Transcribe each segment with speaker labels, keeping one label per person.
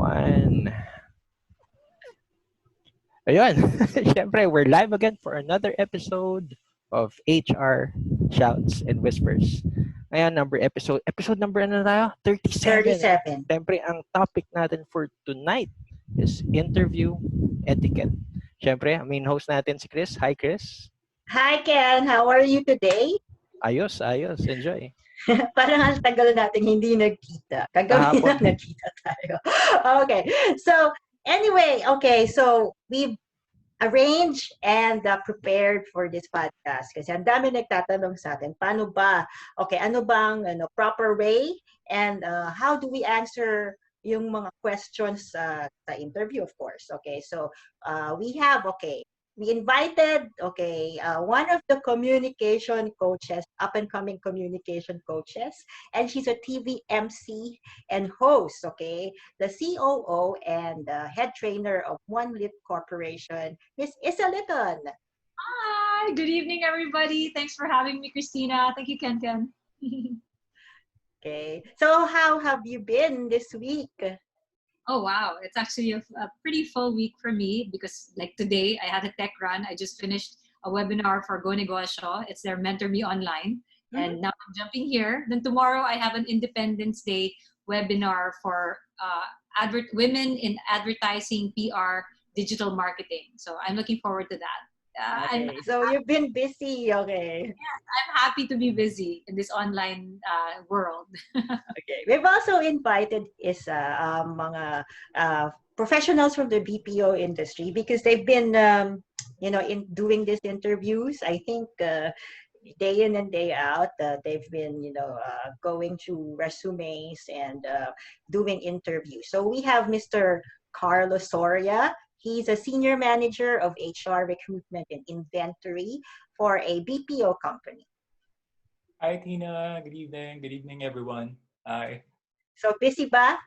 Speaker 1: everyone. Ayun, syempre, we're live again for another episode of HR Shouts and Whispers. Ngayon, episode number ano na tayo? 37.
Speaker 2: 37.
Speaker 1: Syempre, ang topic natin for tonight is interview etiquette. Syempre, ang main host natin si Chris. Hi, Chris.
Speaker 2: Hi, Ken. How are you today?
Speaker 1: Ayos. Enjoy.
Speaker 2: Parang ang tagal natin hindi nagkita. Kagabi
Speaker 1: Kahapon.
Speaker 2: na nagkita tayo. Okay. So, anyway, so we've arranged and prepared for this podcast kasi ang dami nagtatanong sa atin, paano ba, ano bang proper way and how do we answer yung mga questions sa interview, of course. Okay, so we invited one of the communication coaches, up and coming communication coaches, and she's a TV MC and host, the COO and head trainer of Unwritten Corporation, Miss Issa Litton.
Speaker 3: Hi, good evening, everybody. Thanks for having me, Christina. Thank you, Ken.
Speaker 2: Okay, so how have you been this week?
Speaker 3: Oh, wow. It's actually a pretty full week for me because like today I had a tech run. I just finished a webinar for Go Negosyo. It's their Mentor Me Online. Mm-hmm. And now I'm jumping here. Then tomorrow I have an Independence Day webinar for women in advertising, PR, digital marketing. So I'm looking forward to that.
Speaker 2: So you've been busy, okay.
Speaker 3: Yes, I'm happy to be busy in this online world.
Speaker 2: Okay. We've also invited mga professionals from the BPO industry because they've been, in doing these interviews. I think day in and day out, they've been, going through resumes and doing interviews. So we have Mr. Carlo Soria. He's a senior manager of HR recruitment and inventory for a BPO company.
Speaker 4: Hi, Tina. Good evening. Good evening, everyone. Hi.
Speaker 2: So, busy ba?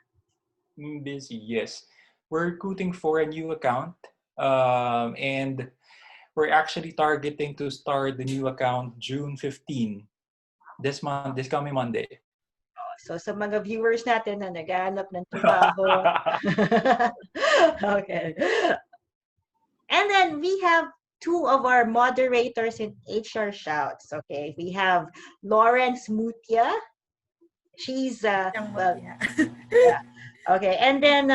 Speaker 4: Busy, yes. We're recruiting for a new account. And we're actually targeting to start the new account June 15. This coming Monday.
Speaker 2: So, sa mga viewers natin na naghahanap ng trabaho. Okay. And then we have two of our moderators in HR Shouts. Okay, we have Lorenz Mutia. She's yeah. Okay, and then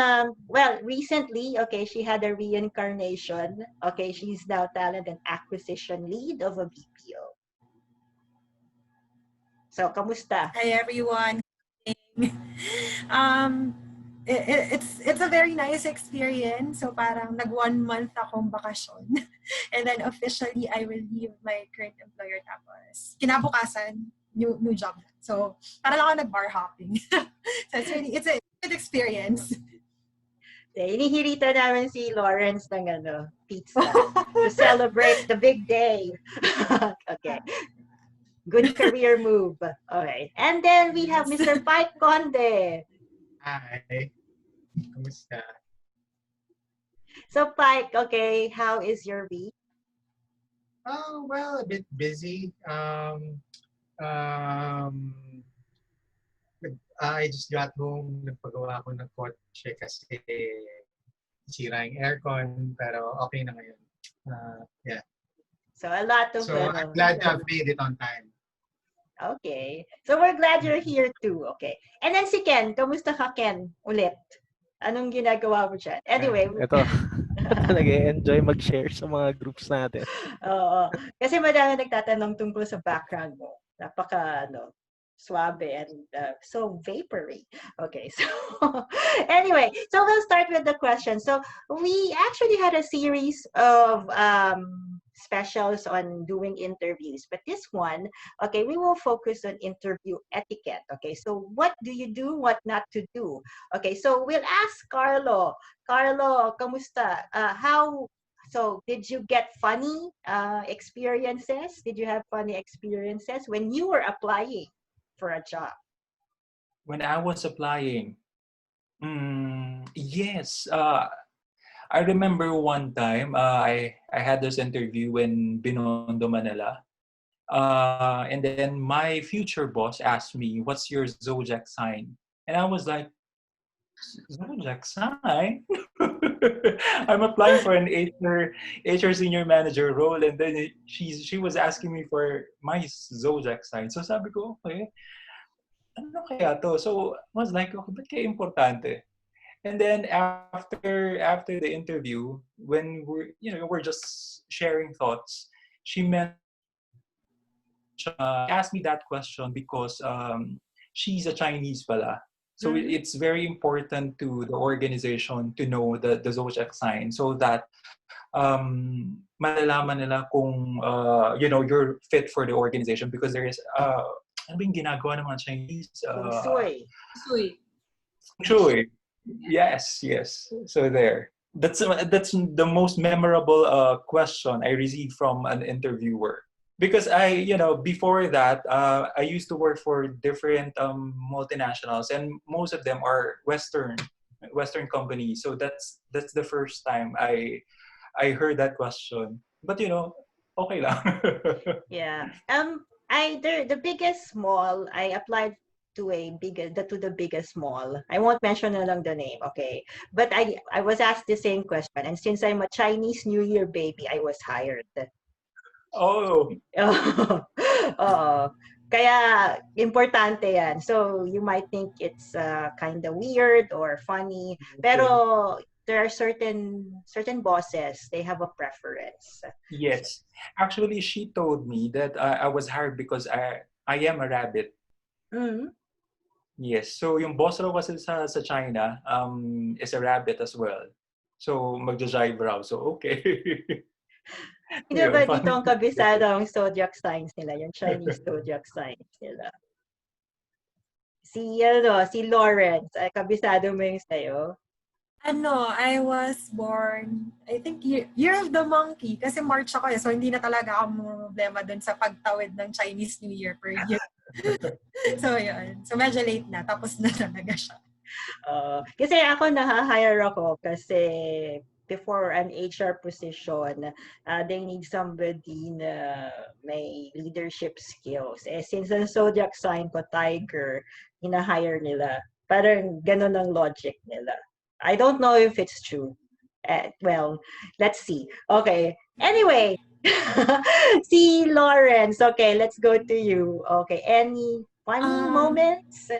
Speaker 2: recently, she had a reincarnation. Okay, she's now talent and acquisition lead of a BPO. So, kamusta?
Speaker 5: Hi everyone. It's a very nice experience. So parang nag 1 month akong bakasyon. And then officially I will leave my current employer tapos kinabukasan new job. So parang ako nag-bar hopping. So it's a good experience.
Speaker 2: Inihirita namin si Lawrence ng pizza to celebrate the big day. Okay. Good career move. Okay. And then we have Mr. Pyke Conde.
Speaker 6: Hi. Kamusta?
Speaker 2: So, Pyke, how is your week?
Speaker 6: Oh, well, a bit busy. I just got home. Nagpagawa ako ng kotse kasi sira yung aircon, pero okay na ngayon. Yeah.
Speaker 2: So, a lot of...
Speaker 6: So, I'm glad to have made it on time.
Speaker 2: Okay. So, we're glad you're here too. Okay. And then si Ken, kamusta ka, Ken? Ulit. Anong ginagawa mo dyan? Anyway.
Speaker 1: Ito. Nag-enjoy mag-share sa mga groups natin.
Speaker 2: Oo. Kasi madami nagtatanong tungkol sa background mo. Napaka, suave and so vapory. Okay, so anyway, so we'll start with the question. So we actually had a series of specials on doing interviews, but this one, we will focus on interview etiquette. Okay, so what do you do, what not to do? Okay, so we'll ask Carlo. Carlo, kamusta? So did you get funny experiences? Did you have funny experiences when you were applying for a job?
Speaker 4: When I was applying, yes. I remember one time I had this interview in Binondo, Manila. And then my future boss asked me, "What's your zodiac sign?" And I was like, Zodiac sign? I'm applying for an HR senior manager role, and then she was asking me for my zodiac sign. So sabi ko, okay, ano kaya to? So I was like, okay, ba't kaya importante? And then after the interview, when we're just sharing thoughts, she asked me that question because she's a Chinese pala. So it's very important to the organization to know the zodiac sign so that malalaman nila kung you're fit for the organization, because there is ano ba yung ginagawa ng mga Chinese?
Speaker 2: Feng Shui.
Speaker 3: Sui.
Speaker 4: Sure. Yes, yes. So there. That's the most memorable question I received from an interviewer. Because before that, I used to work for different multinationals, and most of them are Western companies. So that's the first time I heard that question. But okay lang.
Speaker 2: Yeah. The biggest mall, I applied to the biggest mall. I won't mention na lang the name, okay? But I was asked the same question, and since I'm a Chinese New Year baby, I was hired.
Speaker 4: Oh,
Speaker 2: Oo. Kaya importante 'yan. So you might think it's kind of weird or funny, pero there are certain bosses, they have a preference.
Speaker 4: yes. Actually, she told me that I was hired because I am a rabbit.
Speaker 2: Mm.
Speaker 4: Yes. So yung boss raw kasi sa China is a rabbit as well. So magja-jive raw. So okay.
Speaker 2: Hindi ba dito
Speaker 4: Parang
Speaker 2: ang kabisado ang zodiac signs nila, yung Chinese zodiac signs nila? Si Lorenz, ay kabisado mo yung sa'yo?
Speaker 5: I was born, I think, year of the monkey. Kasi March ako so hindi na talaga ako problema dun sa pagtawid ng Chinese New Year per year. So, yun. So, medyo late na. Tapos na talaga siya.
Speaker 2: Kasi ako naha-hire ako kasi before an HR position, they need somebody na may leadership skills. Since ang zodiac sign ko, tiger, hina-hire nila. Parang ganun ang logic nila. I don't know if it's true. Well, let's see. Okay. Anyway, si Lorenz. Okay, let's go to you. Okay, any funny moments?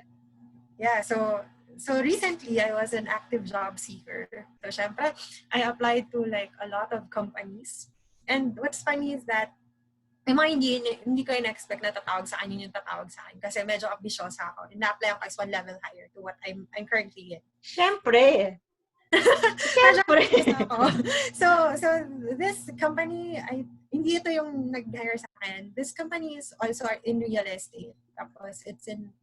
Speaker 5: Yeah, so recently I was an active job seeker. So syempre, I applied to like a lot of companies. And what's funny is that yung mga hindi ko na-expect na tatawag sa akin yung tatawag sa akin kasi medyo ambisyosa ako. Na-apply ako as one level higher to what I'm currently in.
Speaker 2: Siyempre. Siyempre.
Speaker 5: So this company, hindi ito yung nag-hire sa akin. This company is also in real estate. Tapos it's in,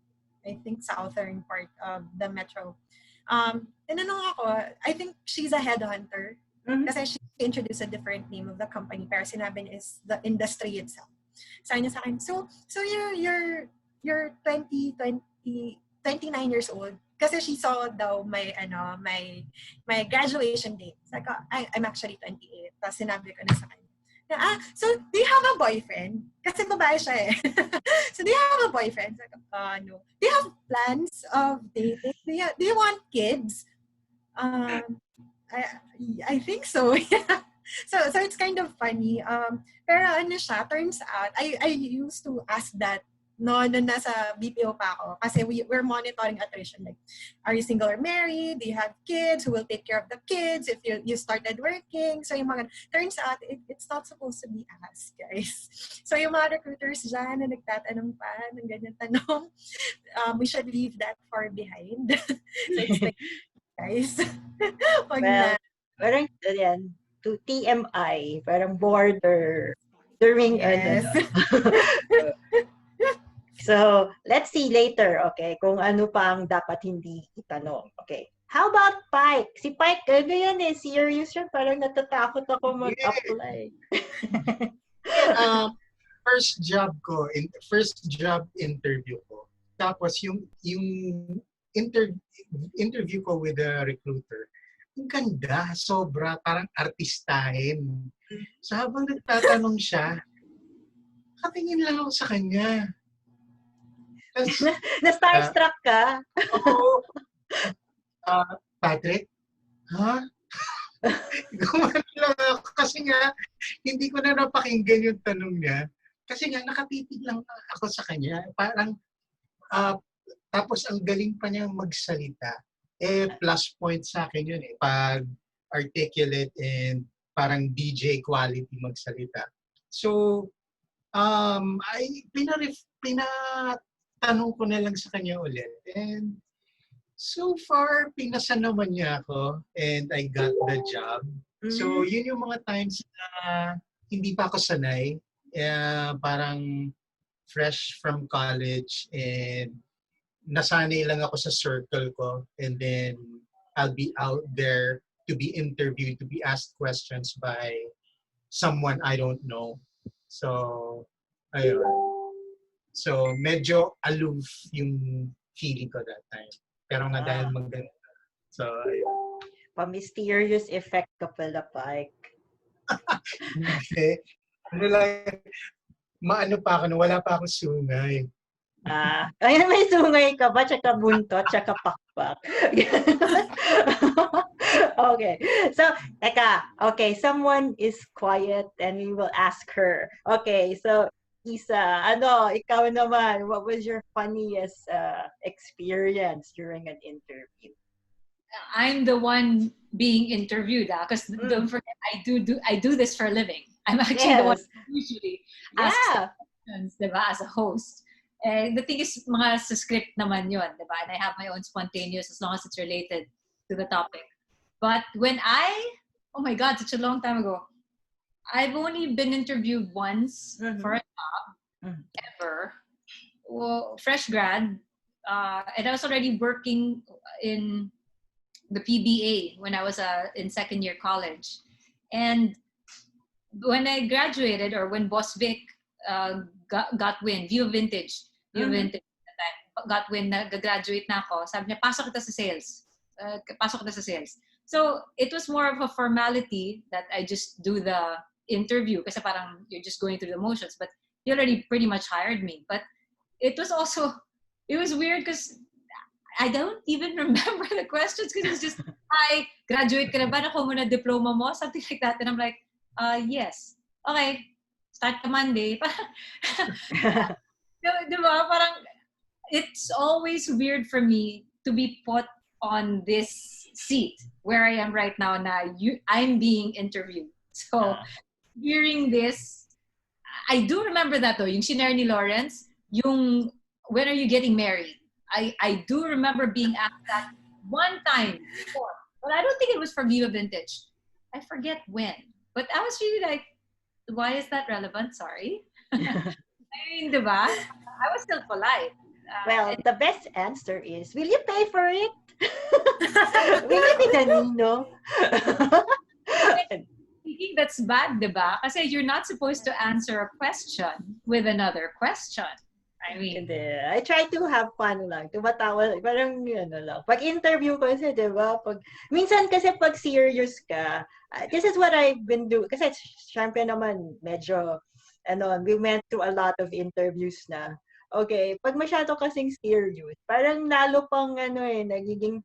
Speaker 5: I think, southern part of the metro. Tinanong ako, I think she's a headhunter.
Speaker 2: Mm-hmm.
Speaker 5: Kasi she introduced a different name of the company, pero sinabi niya is the industry itself. Sabi niya sa akin, so you're 29 years old. Kasi she saw daw my graduation date. Like, I'm actually 28. Tapos sinabi ko na sa kanya, so do you have a boyfriend? Kasi babae siya eh. So do you have a boyfriend? Like, no. Do you have plans of dating? Do you want kids? I think so. Yeah. So it's kind of funny. Pero ano siya, turns out, I used to ask that nung nasa BPO pa ako. Kasi we're monitoring attrition. Like, are you single or married? Do you have kids? Who will take care of the kids if you started working? So yung mga, turns out, it's not supposed to be asked, guys. So yung mga recruiters dyan na nagtatanong pa ng ganyan tanong, we should leave that far behind. So it's like, guys.
Speaker 2: Well, parang yan, to TMI, parang border during
Speaker 5: yes.
Speaker 2: So, let's see later, okay, kung ano pang dapat hindi itanong. Okay. How about Pyke? Si Pyke, ano yan eh, serious siya, parang natatakot ako mag-apply.
Speaker 6: First job interview ko. Tapos yung interview ko with the recruiter, ang ganda, sobra, parang artistahin. So habang nagtatanong siya, katingin lang ako sa kanya.
Speaker 2: Na-starstruck ka?
Speaker 6: Oo. Patrick, ha? Gumano lang ako kasi nga, hindi ko na napakinggan yung tanong niya. Kasi nga, nakatitig lang ako sa kanya. Parang, ah, tapos ang galing pa niyang magsalita. Plus point sa akin yun eh. Pag articulate and parang DJ quality magsalita. So, pinatanong ko na lang sa kanya ulit. And so far, pinasa naman niya ako and I got the job. So, yun yung mga times na hindi pa ako sanay. Parang fresh from college and nasanay lang ako sa circle ko. And then, I'll be out there to be interviewed, to be asked questions by someone I don't know. So, ayun. So, medyo aloof yung feeling ko that time. Pero nga dahil maganda. So, ayun.
Speaker 2: Pa-mysterious effect ka pala, Pyke.
Speaker 6: Okay. Ano lang, maano pa ako, wala pa akong sungay.
Speaker 2: Ayan, may sungay ka ba? Tsaka buntot, tsaka pakpak. Okay. So, teka. Okay, someone is quiet and we will ask her. Okay, so, Issa, ikaw naman, what was your funniest experience during an interview?
Speaker 3: I'm the one being interviewed, because don't forget, I do this for a living. I'm actually the one who usually asks questions, diba, as a host. And the thing is, mga sa script naman yun, diba? And I have my own spontaneous as long as it's related to the topic. But when oh my God, such a long time ago, I've only been interviewed once for a job, ever. Well, fresh grad, and I was already working in the PBA when I was in second year college. And when I graduated, or when Boss Vic got wind, View Vintage at the time, got wind na graduate na ako, sabi niya, pasok kita sa sales. So it was more of a formality that I just do the interview kasi parang you're just going through the motions, but he already pretty much hired me. But it was weird because I don't even remember the questions because it was just, hi, graduate ka na ba? Nakuha mo na diploma mo? Something like that. And I'm like, yes. Okay, start ka Monday. Diba? Parang, it's always weird for me to be put on this seat where I am right now I'm being interviewed. So, hearing this, I do remember that though, yung shinare ni Lorenz, yung, when are you getting married? I do remember being asked that one time before, but I don't think it was for Viva Vintage. I forget when. But I was really like, why is that relevant? Sorry. I mean, diba? I was still polite.
Speaker 2: Well, the best answer is, will you pay for it? Will you be the nino?
Speaker 3: Thinking that's bad, diba? Kasi you're not supposed to answer a question with another question. I mean,
Speaker 2: I try to have fun lang. Tumatawa, parang lang. Pag interview kasi, di ba? Minsan kasi pag serious ka, this is what I've been doing. Kasi syempre naman, medyo, we went through a lot of interviews na. Okay, pag masyado kasing serious, parang lalo pang, nagiging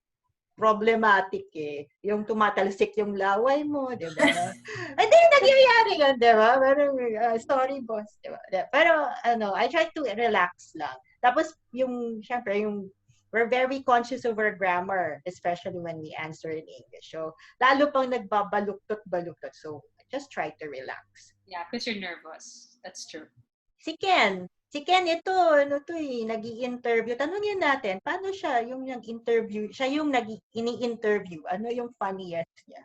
Speaker 2: problematic eh. Yung tumatalsik yung laway mo, di ba? Hindi, nagyayari yan, di ba? Parang, sorry boss, di ba? Pero, I try to relax lang. Tapos, syempre, we're very conscious of our grammar, especially when we answer in English. So, lalo pang nagbabaluktot-baluktot. So, just try to relax.
Speaker 3: Yeah, because you're nervous. That's true.
Speaker 2: Si Ken, ito, nag-i-interview. Tanungin natin, paano siya yung nag-interview? Siya yung ini-interview. Ano yung funniest niya?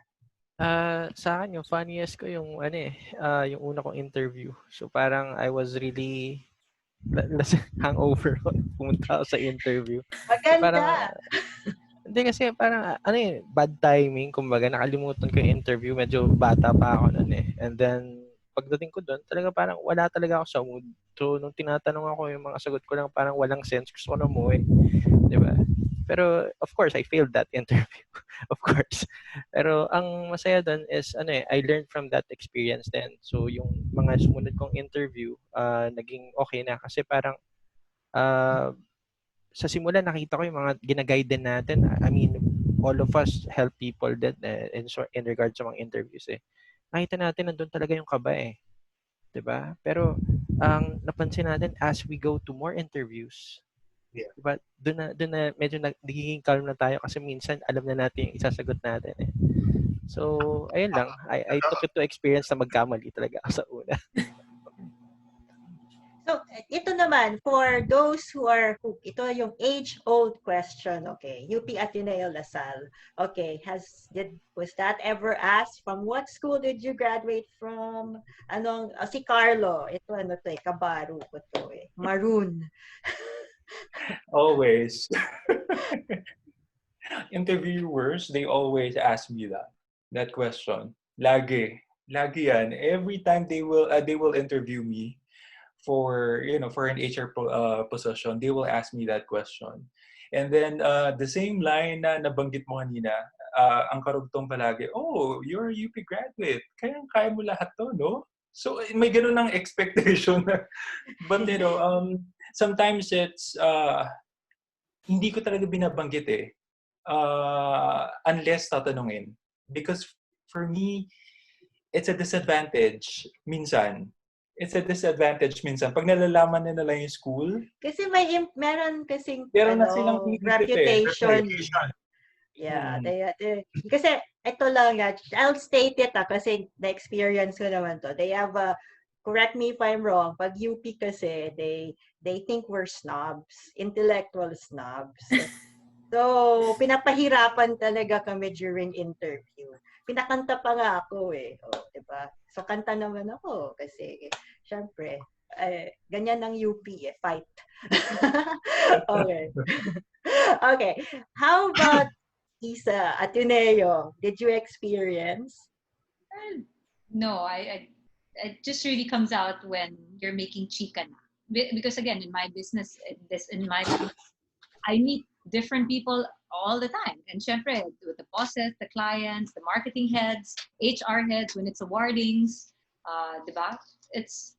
Speaker 1: Sa akin, yung funniest ko yung, yung una kong interview. So, parang I was really hangover pumunta ako sa interview.
Speaker 2: Maganda!
Speaker 1: So, parang, hindi kasi parang, bad timing. Kumbaga, nakalimutan ko yung interview. Medyo bata pa ako nun eh. And then, pagdating ko doon, talaga parang wala talaga ako sa mood. So, nung tinatanong ako, yung mga sagot ko lang parang walang sense. Gusto ko na umuwi. Diba? Pero, of course, I failed that interview. Of course. Pero, ang masaya doon is, I learned from that experience then. So, yung mga sumunod kong interview, naging okay na. Kasi parang, sa simula, nakita ko yung mga ginaguide din natin. I mean, all of us help people din in regard sa mga interviews eh. Nakita natin nandun talaga yung kaba eh. 'Di ba? Pero ang napansin natin as we go to more interviews,
Speaker 6: Yeah.
Speaker 1: 'di ba? Doon na medyo nagiging calm na tayo kasi minsan alam na natin yung isasagot natin eh. So, ayun lang. I took it to experience na magkamali talaga ako sa una.
Speaker 2: So, ito naman, for those who are, ito yung age-old question, okay, UP Ateneo Lasal, okay, was that ever asked? From what school did you graduate from? Si Carlo, ito kabaro ko to eh, maroon.
Speaker 4: Always. Interviewers, they always ask me that question. Lagi yan. Every time they will interview me for an HR position, they will ask me that question. And then the same line na nabanggit mo kanina, ang karugtong palagi, oh, you're a UP graduate, kaya mo lahat to, no? So may ganun ng expectation. But sometimes it's hindi ko talaga binabanggit eh. Unless tatanungin. Because for me, it's a disadvantage minsan. It's a disadvantage minsan. Pag nalalaman na nila yung school.
Speaker 2: Kasi meron kasing
Speaker 4: na silang
Speaker 2: reputation. Yeah. Kasi ito lang, I'll state it kasi na-experience ko naman to. They have correct me if I'm wrong, pag UP kasi, they think we're snobs, intellectual snobs. So, pinapahirapan talaga kami during interview. Pinakanta pa nga ako eh. O, diba? So, kanta naman ako kasi, syempre, ganyan ang UP eh, fight. Okay. Okay. How about Issa, Ateneo? Did you experience?
Speaker 3: No, it just really comes out when you're making chika na. Because again, in my business, I meet different people all the time. And syempre, with the bosses, the clients, the marketing heads, HR heads, when it's awardings, diba? It's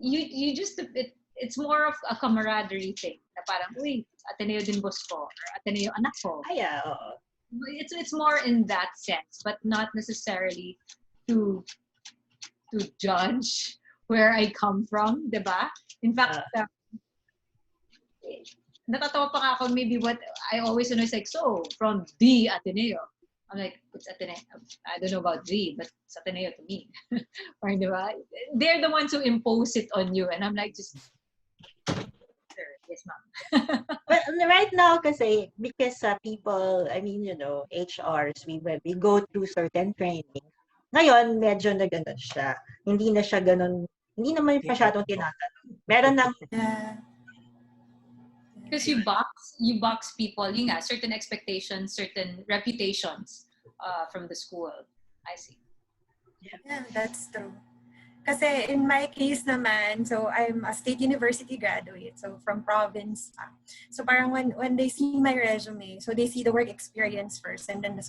Speaker 3: it's more of a camaraderie thing. Na parang, uy, Ateneo din boss ko, or Ateneo anak ko. It's more in that sense, but not necessarily to judge where I come from, diba? In fact, natatawa pa nga ako, maybe what I always know is like, so, from the Ateneo. I'm like, it's Ateneo. I don't know about the, but it's Ateneo to me. Or, diba? They're the ones who impose it on you. And I'm like, just, sir, yes, ma'am.
Speaker 2: But right now, kasi, because people, HRs, we go through certain training. Ngayon, medyo na ganun siya. Hindi na siya ganun, hindi naman masyadong tinatanong. Meron ng...
Speaker 3: Because you box people, certain expectations, certain reputations from the school. I see.
Speaker 5: Yeah, that's true. Kasi in my case naman, so I'm a state university graduate, so from province. So parang when they see my resume, so they see the work experience first, and then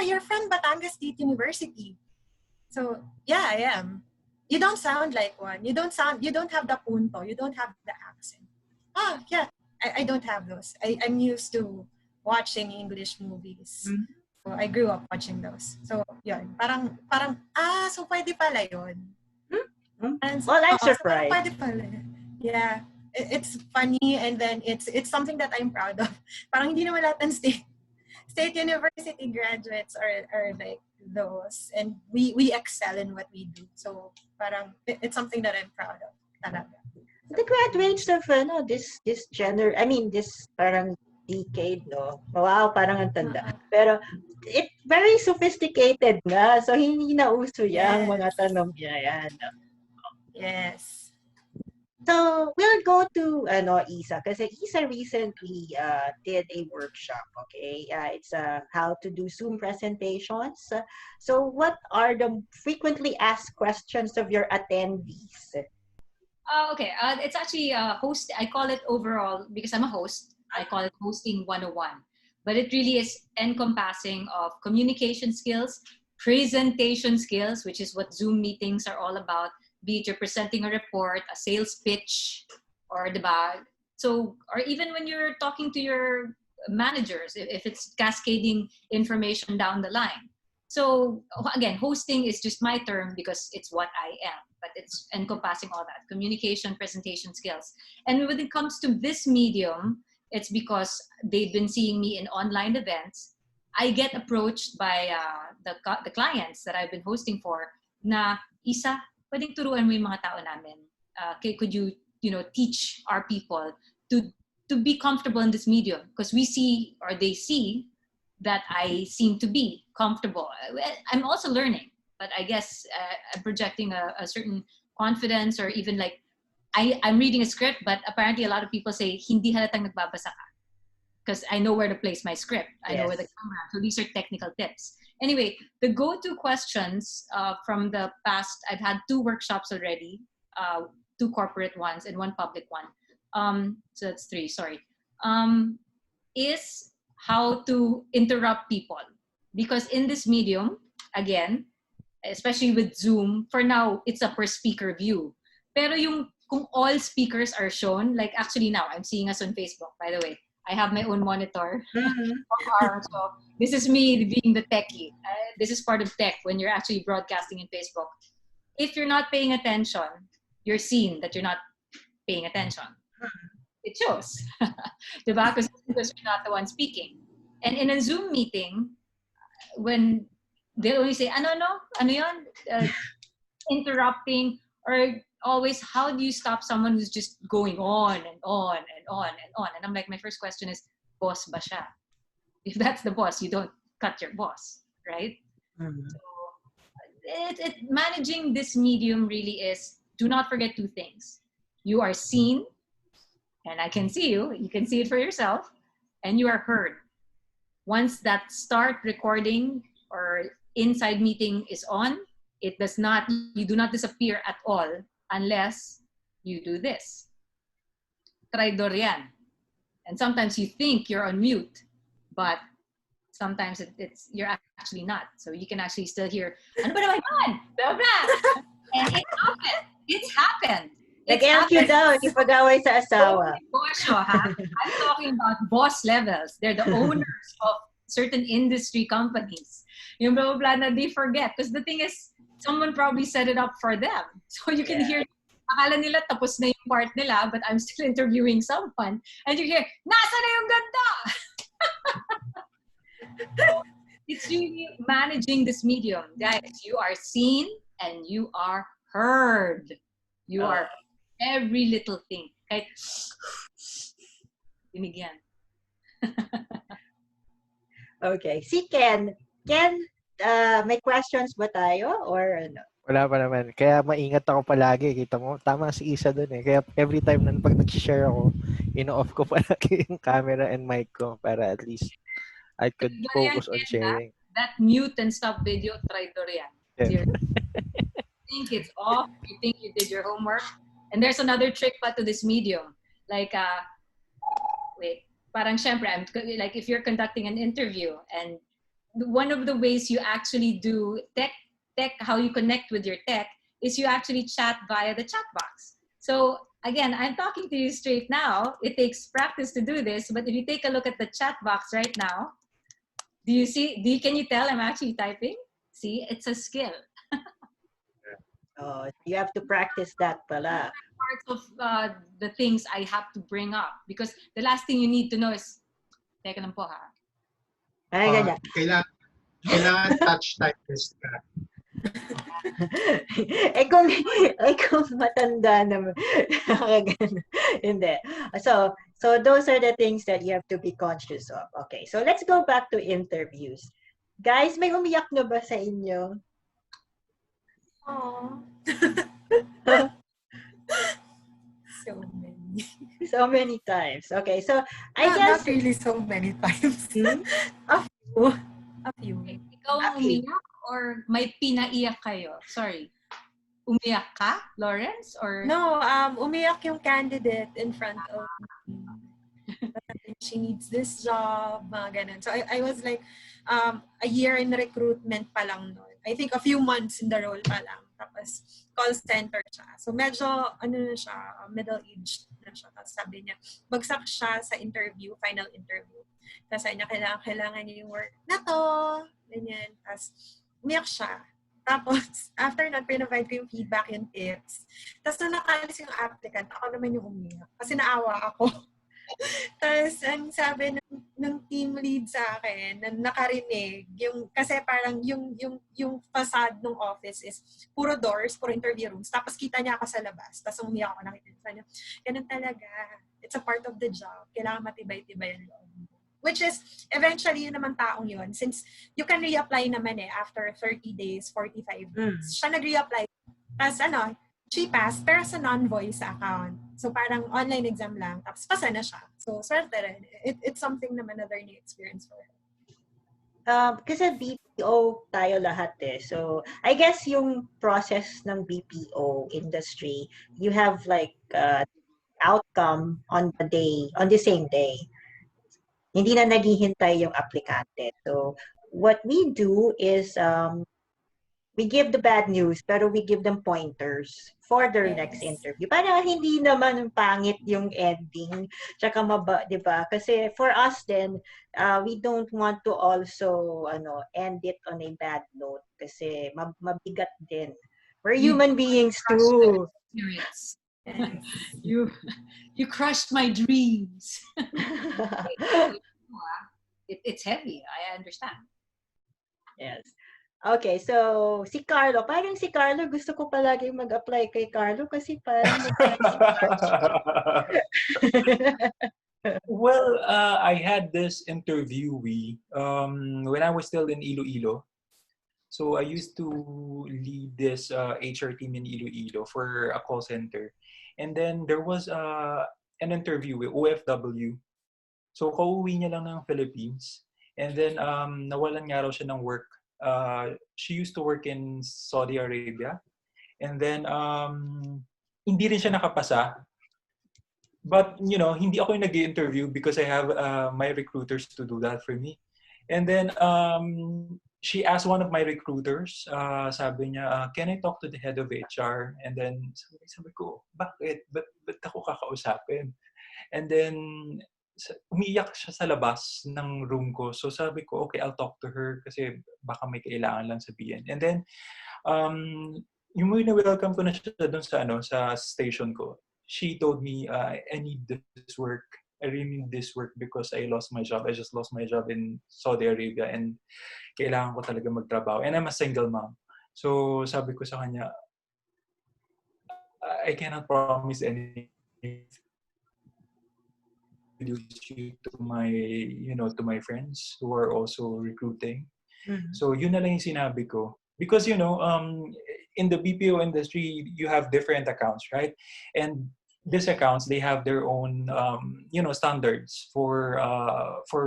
Speaker 5: you're from Batangas State University. So yeah, I am. You don't sound like one. You don't have the punto. You don't have the accent. Yeah. I don't have those. I'm used to watching English movies. Mm-hmm. So I grew up watching those. So, yun. Parang, so pwede pala yun.
Speaker 2: Mm-hmm. Well, I'm surprised.
Speaker 5: So pwede pala. Yeah. It's funny, and then it's something that I'm proud of. Parang hindi naman lahat ng state university graduates are like those. And we excel in what we do. So, parang, it's something that I'm proud of. Talaga.
Speaker 2: The graduates of this parang decade, no? Wow, parang ang tanda. Pero it's very sophisticated na. So hindi na uso yang mga tanong yan.
Speaker 5: Yes.
Speaker 2: So we'll go to Issa, kasi Issa recently did a workshop, okay? It's how to do Zoom presentations. So what are the frequently asked questions of your attendees?
Speaker 3: Okay, it's actually host. I call it overall, because I'm a host, I call it hosting 101. But it really is encompassing of communication skills, presentation skills, which is what Zoom meetings are all about, be it you're presenting a report, a sales pitch, or diba? So, or even when you're talking to your managers if it's cascading information down the line. So again, hosting is just my term because it's what I am, but it's encompassing all that: communication, presentation skills. And when it comes to this medium, it's because they've been seeing me in online events. I get approached by the clients that I've been hosting for na, Isa, pwedeng turuan mo yung mga tao namin. Could you, teach our people to be comfortable in this medium? Because we see, or they see, that I seem to be comfortable. I'm also learning, but I guess I'm projecting a certain confidence, or even like I'm reading a script, but apparently a lot of people say, hindi halatang nagbabasa ka. Because I know where to place my script. I know where the camera. So these are technical tips. Anyway, the go-to questions from the past, I've had 2 workshops already, 2 corporate ones and 1 public one. So that's 3, sorry. Is how to interrupt people. Because in this medium, again, especially with Zoom, for now, it's a per speaker view. Pero kung all speakers are shown, like actually now, I'm seeing us on Facebook, by the way. I have my own monitor. So this is me being the techie. This is part of tech when you're actually broadcasting in Facebook. If you're not paying attention, you're seen that you're not paying attention. It shows. Because you're not the one speaking. And in a Zoom meeting, when they only say, ano yun? Interrupting, or always, how do you stop someone who's just going on and on and on and on? And I'm like, my first question is, boss ba siya? If that's the boss, you don't cut your boss, right? Mm-hmm. So managing this medium really is, do not forget 2 things. You are seen, and I can see you. You can see it for yourself, and you are heard. Once that start recording or inside meeting is on, you do not disappear at all unless you do this. Traidor yan. And sometimes you think you're on mute, but sometimes you're actually not. So you can actually still hear, ano ba naman yun? Blah, blah. And it's happened.
Speaker 2: Nag-MQ daw, hindi pag-away sa asawa.
Speaker 3: I'm talking about boss levels. They're the owners of certain industry companies. Yung blah, blah, blah, na they forget. Because the thing is, someone probably set it up for them. So you can hear, akala nila tapos na yung part nila, but I'm still interviewing someone. And you hear, nasa na yung ganda? It's really managing this medium. Guys, you are seen and you are heard. You are every little thing. Kahit, binigyan.
Speaker 2: Okay. Si Ken. Ken, may questions ba tayo? Or ano?
Speaker 1: Wala pa naman. Kaya maingat ako palagi. Kita mo, tama si Isa dun eh. Kaya every time na pag nag-share ako, ino-off ko palagi yung camera and mic ko para at least I could focus on sharing.
Speaker 3: That mute and stop video, traidor yan. Yeah. You think it's off, you think you did your homework. And there's another trick pa to this medium. Like, parang syempre, like if you're conducting an interview, and one of the ways you actually do tech, how you connect with your tech, is you actually chat via the chat box. So again, I'm talking to you straight now. It takes practice to do this, but if you take a look at the chat box right now, can you tell I'm actually typing? See, it's a skill.
Speaker 2: Oh, you have to practice that pala.
Speaker 3: Parts of the things I have to bring up, because the last thing you need to know is, teka lang po ha.
Speaker 2: Ay, ganyan.
Speaker 6: Kailangan touch typist ka.
Speaker 2: kung matanda naman. Hindi. So those are the things that you have to be conscious of. Okay, so let's go back to interviews. Guys, may umiyak na ba sa inyo?
Speaker 5: Oh.
Speaker 2: So many times. Okay, so I guess...
Speaker 5: Not really so many times. A few.
Speaker 3: Ikaw ang umiyak or may pinaiyak kayo? Sorry. Umiyak ka, Lorenz? Or...
Speaker 5: No, umiyak yung candidate in front of me. She needs this job, mga ganun. So I was like, a year in recruitment pa lang noon. I think a few months in the role pa lang. Tapos, call center siya. So, medyo, na siya, middle-aged na siya. Tapos sabi niya, bagsak siya sa interview, final interview. Tapos sabi niya, kailangan niya yung work na to. Ganyan. Tapos, umiyak siya. Tapos, after that, pinrovide ko yung feedback, yung tips. Tapos, nung nakalis yung applicant, ako naman yung umiyak. Kasi naawa ako. Tapos, ang sabi ng team lead sa akin, na nakarinig, kasi parang yung facade ng office is puro doors, puro interview rooms. Tapos, kita niya ako sa labas. Tapos, umiyak ako, nakita niya. Ganun talaga. It's a part of the job. Kailangan matibay-tibay ang loob. Which is, eventually, yun naman taong yun. Since you can reapply naman after 30 days, 45 days. Siya nag-reapply. Tapos she passed, pero sa non-voice account. So, parang online exam lang. Tapos, pasa na siya. So, swerte rin. It's something naman na learning experience for her.
Speaker 2: Kasi BPO tayo lahat So, I guess yung process ng BPO industry, you have like outcome on the same day. Hindi na naghihintay yung aplikante. So, what we do is we give the bad news, pero we give them pointers for their next interview. Para hindi naman pangit yung ending. Tsaka di ba? Kasi for us then, we don't want to also end it on a bad note. Kasi mabigat din. We're human beings too.
Speaker 3: You crushed my dreams. It's heavy. I understand.
Speaker 2: Yes. Okay, so si Carlo, parang si Carlo, gusto ko palagi mag-apply kay Carlo kasi parang
Speaker 4: Well, I had this interviewee when I was still in Iloilo. So I used to lead this HR team in Iloilo for a call center. And then there was an interview with OFW. So kauwi niya lang ng Philippines. And then nawalan nga raw siya ng work. She used to work in Saudi Arabia. And then hindi rin siya nakapasa. But, hindi ako yung nag-i-interview because I have my recruiters to do that for me. And then she asked one of my recruiters, sabi niya, can I talk to the head of HR? And then sabi ko, bakit? Ba't ako kakausapin? And then umiiyak siya sa labas ng room ko. So sabi ko, okay, I'll talk to her kasi baka may kailangan lang sabihin. And then, yung welcome ko na siya doon sa station ko. She told me, I need this work. I really need this work because I lost my job. I just lost my job in Saudi Arabia and kailangan ko talaga magtrabaho. And I'm a single mom. So sabi ko sa kanya, I cannot promise anything to my friends who are also recruiting. Mm-hmm. So yun na lang yung sinabi ko. Because in the BPO industry, you have different accounts, right? And these accounts, they have their own standards for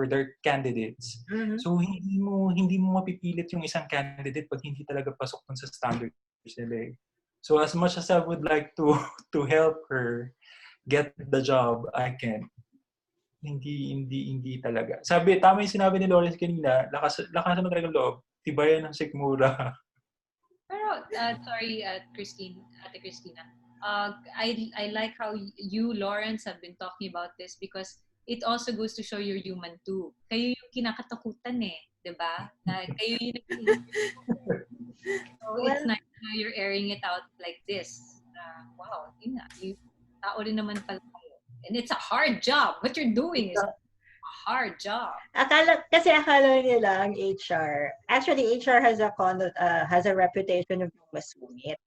Speaker 4: their candidates. Mm-hmm. So hindi mo mapipilit yung isang candidate pag hindi talaga pasok dun sa standards nila. So as much as I would like to help her get the job, I can't. Hindi talaga. Tama yung sinabi ni Lorenz kanina, lakasan mo talaga loob, tibayan ng sikmura.
Speaker 3: Pero, sorry, Ate Christina. I like how you, Lawrence, have been talking about this because it also goes to show you're human too. Kayo yung kinakatakutan diba? Kayo yung So it's nice na you're airing it out like this. Wow, yun nga. Tao rin naman pala kayo. And it's a hard job. What you're doing is a hard job.
Speaker 2: Akala nila ang HR. Actually, HR has a reputation of masungit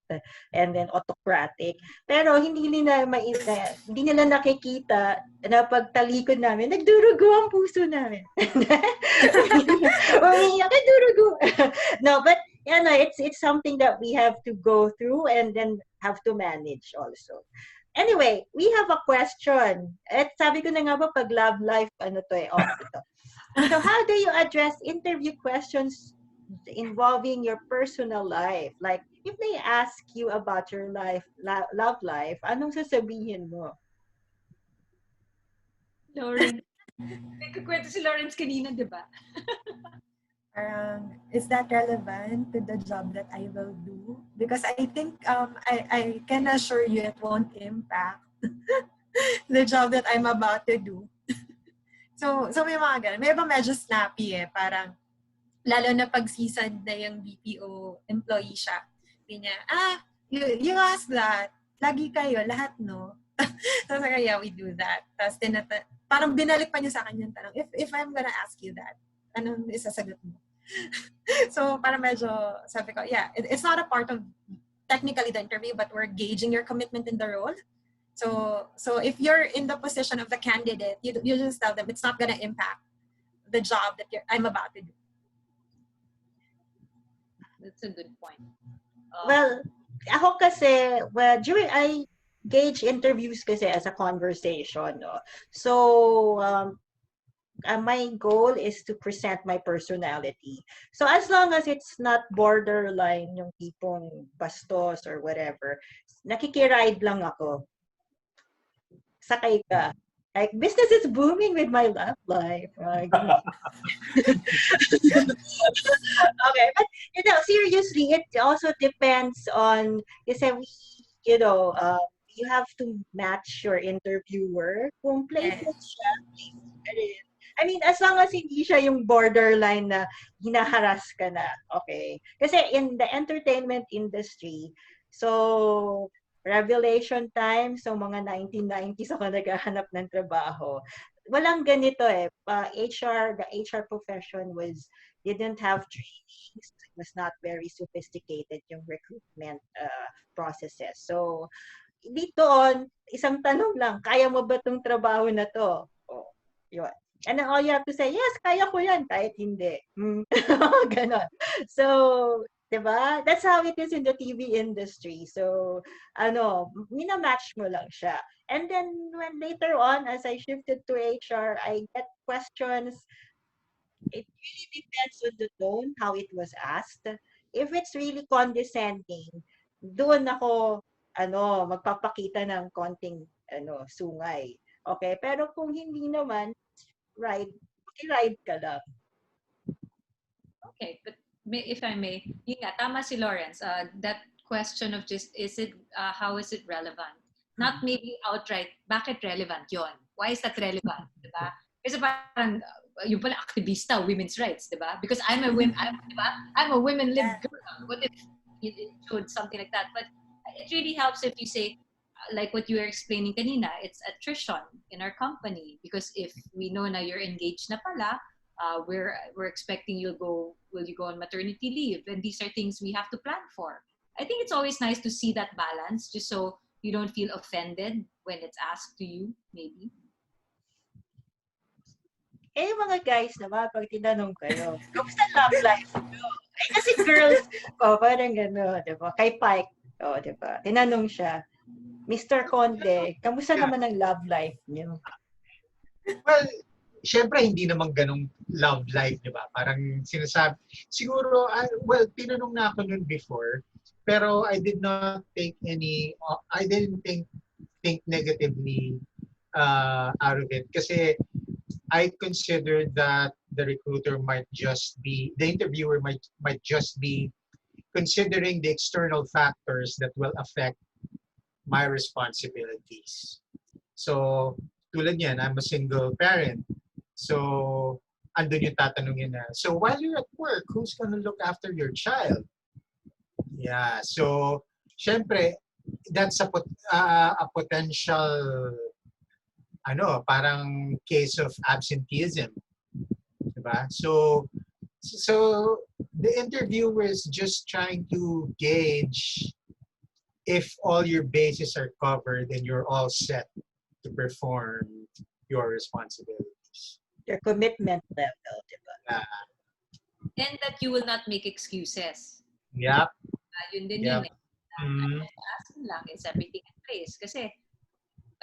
Speaker 2: and then autocratic. Pero hindi nila nakikita na pagtalikod namin, nagdurugo ang puso namin. Nagdurugo. No, but it's something that we have to go through and then have to manage also. Anyway, we have a question. Sabi ko na nga ba, pag love life, ito. So how do you address interview questions involving your personal life? Like, if they ask you about your love life, anong sasabihin mo?
Speaker 3: Lawrence. Nagkukwento si Lawrence kanina, di ba?
Speaker 5: Is that relevant to the job that I will do? Because I think I can assure you it won't impact the job that I'm about to do. So may mga ganun. May iba medyo snappy parang lalo na pag seasoned na yung BPO employee siya. Hindi niya, you asked that. Lagi kayo, lahat no. Tapos yeah, we do that. Tapos parang binalik pa niya sa akin yung tanong, if I'm gonna ask you that, anong isasagot mo? So parang medyo, sabi ko, yeah, it's not a part of technically the interview, but we're gauging your commitment in the role. So if you're in the position of the candidate, you just tell them it's not gonna impact the job that I'm about to do.
Speaker 3: That's a good point.
Speaker 2: Well, ako kasi, during I gauge interviews kasi as a conversation. No? So, my goal is to present my personality. So, as long as it's not borderline yung tipong bastos or whatever, nakikiride lang ako. Sakay ka. Like, business is booming with my love life. Okay, but seriously, it also depends on, you have to match your interviewer. Kung playful siya, playful ka rin. I mean, as long as hindi siya yung borderline na hinaharas ka na, okay? Kasi in the entertainment industry, so revelation time, so mga 1990s ako naghahanap ng trabaho. Walang ganito the HR profession didn't have trainings. It was not very sophisticated yung recruitment processes. So, dito isang tanong lang, kaya mo ba itong trabaho na to? Oh, yun. And then all you have to say, yes, kaya ko yan, kahit hindi. Ganon. So, diba? That's how it is in the TV industry. So, mina-match mo lang siya. And then, when later on, as I shifted to HR, I get questions. It really depends on the tone, how it was asked. If it's really condescending, doon ako, magpapakita ng konting, sungay. Okay? Pero kung hindi naman, ride ka lang.
Speaker 3: Okay, but if I may, yun nga, tama si Lorenz. That question of just, how is it relevant? Not maybe outright, bakit relevant yon? Why is that relevant? Diba? Kasi parang, yung pala aktivista, women's rights, diba? Because I'm a women-led girl. What if it showed something like that? But it really helps if you say, like what you were explaining kanina, it's attrition in our company. Because if we know na you're engaged na pala, we're expecting will you go on maternity leave? And these are things we have to plan for. I think it's always nice to see that balance, just so you don't feel offended when it's asked to you, maybe.
Speaker 2: Mga guys naman, pag tinanong kayo, kamusta love life nyo? Kasi girls, parang gano'n, diba? Kay Pyke, diba? Tinanong siya, Mr. Conde, kamusta naman ang love life nyo?
Speaker 6: Well, syempre hindi naman ganong love life, di ba? Parang sinasabi, siguro, tinanong na ako nun before, pero I didn't think negatively out of it. Kasi I considered that the interviewer might just be considering the external factors that will affect my responsibilities. So, tulad yan, I'm a single parent. So, andun yung tatanungin na, so while you're at work, who's gonna look after your child? Yeah, so, syempre, that's a potential, parang case of absenteeism. Diba? So, the interviewer is just trying to gauge if all your bases are covered and you're all set to perform your responsibilities.
Speaker 2: Your commitment level, diba?
Speaker 3: And that you will not make excuses.
Speaker 6: Yep.
Speaker 3: Yun din
Speaker 6: yep.
Speaker 3: yun. Ask lang, is everything in place? Kasi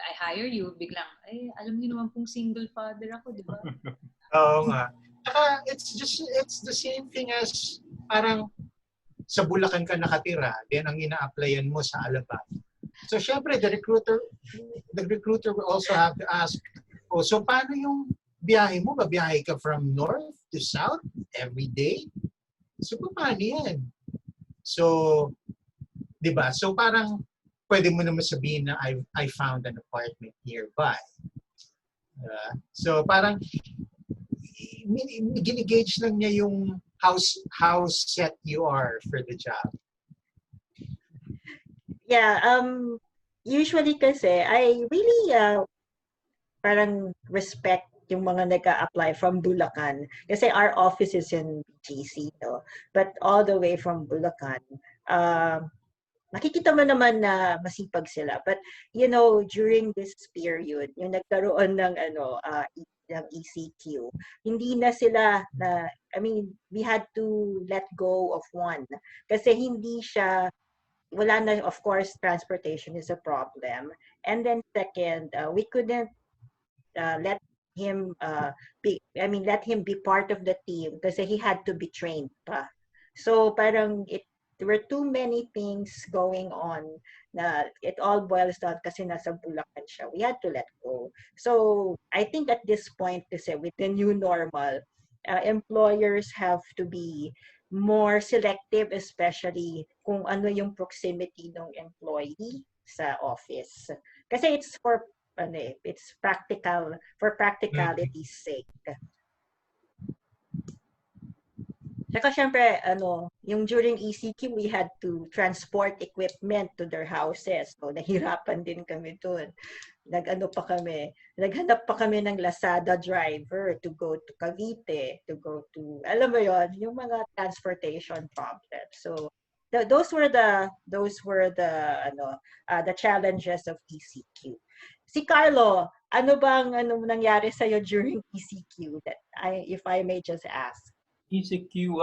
Speaker 3: I hire you, biglang, alam niyo naman pong single father ako, di ba?
Speaker 6: Oo nga. It's the same thing as parang sa Bulacan ka nakatira, then ang ina-applyan mo sa Alabang. So, syempre, the recruiter will also have to ask, so paano yung biyahe mo? Babiyahe ka from north to south every day. So, paano yan? So, di ba? So, parang pwede mo naman sabihin na I found an apartment nearby. So, parang ginigauge lang niya yung how set you are for the job.
Speaker 2: Yeah, usually kasi, I really parang respect yung mga nag-a-apply from Bulacan. Kasi our office is in GC, no? But all the way from Bulacan, makikita mo naman na masipag sila. But, you know, during this period, yung nagkaroon ng, ng ECQ, hindi na sila na, I mean, we had to let go of one. Kasi hindi siya, wala na, of course, transportation is a problem. And then second, we couldn't let him let him be part of the team kasi he had to be trained pa. So parang there were too many things going on na it all boils down kasi nasa Bulacan siya. We had to let go. So I think at this point kasi with the new normal, employers have to be more selective, especially kung ano yung proximity ng employee sa office. Kasi it's for it's practical, for practicality's sake. Saka syempre, yung during ECQ, we had to transport equipment to their houses. So, nahirapan din kami doon. Naghanap pa kami ng Lazada driver to go to Cavite, to go to, alam mo yon, yung mga transportation problems. So, those were the challenges of ECQ. Si Carlo, ano nangyari sa'yo during ECQ if I may just ask?
Speaker 4: ECQ,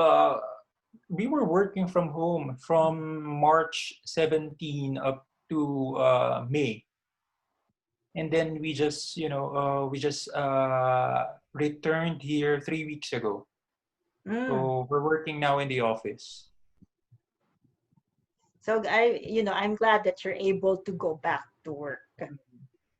Speaker 4: we were working from home from March 17 up to May. And then we just, returned here 3 weeks ago. So we're working now in the office.
Speaker 2: So I'm glad that you're able to go back to work.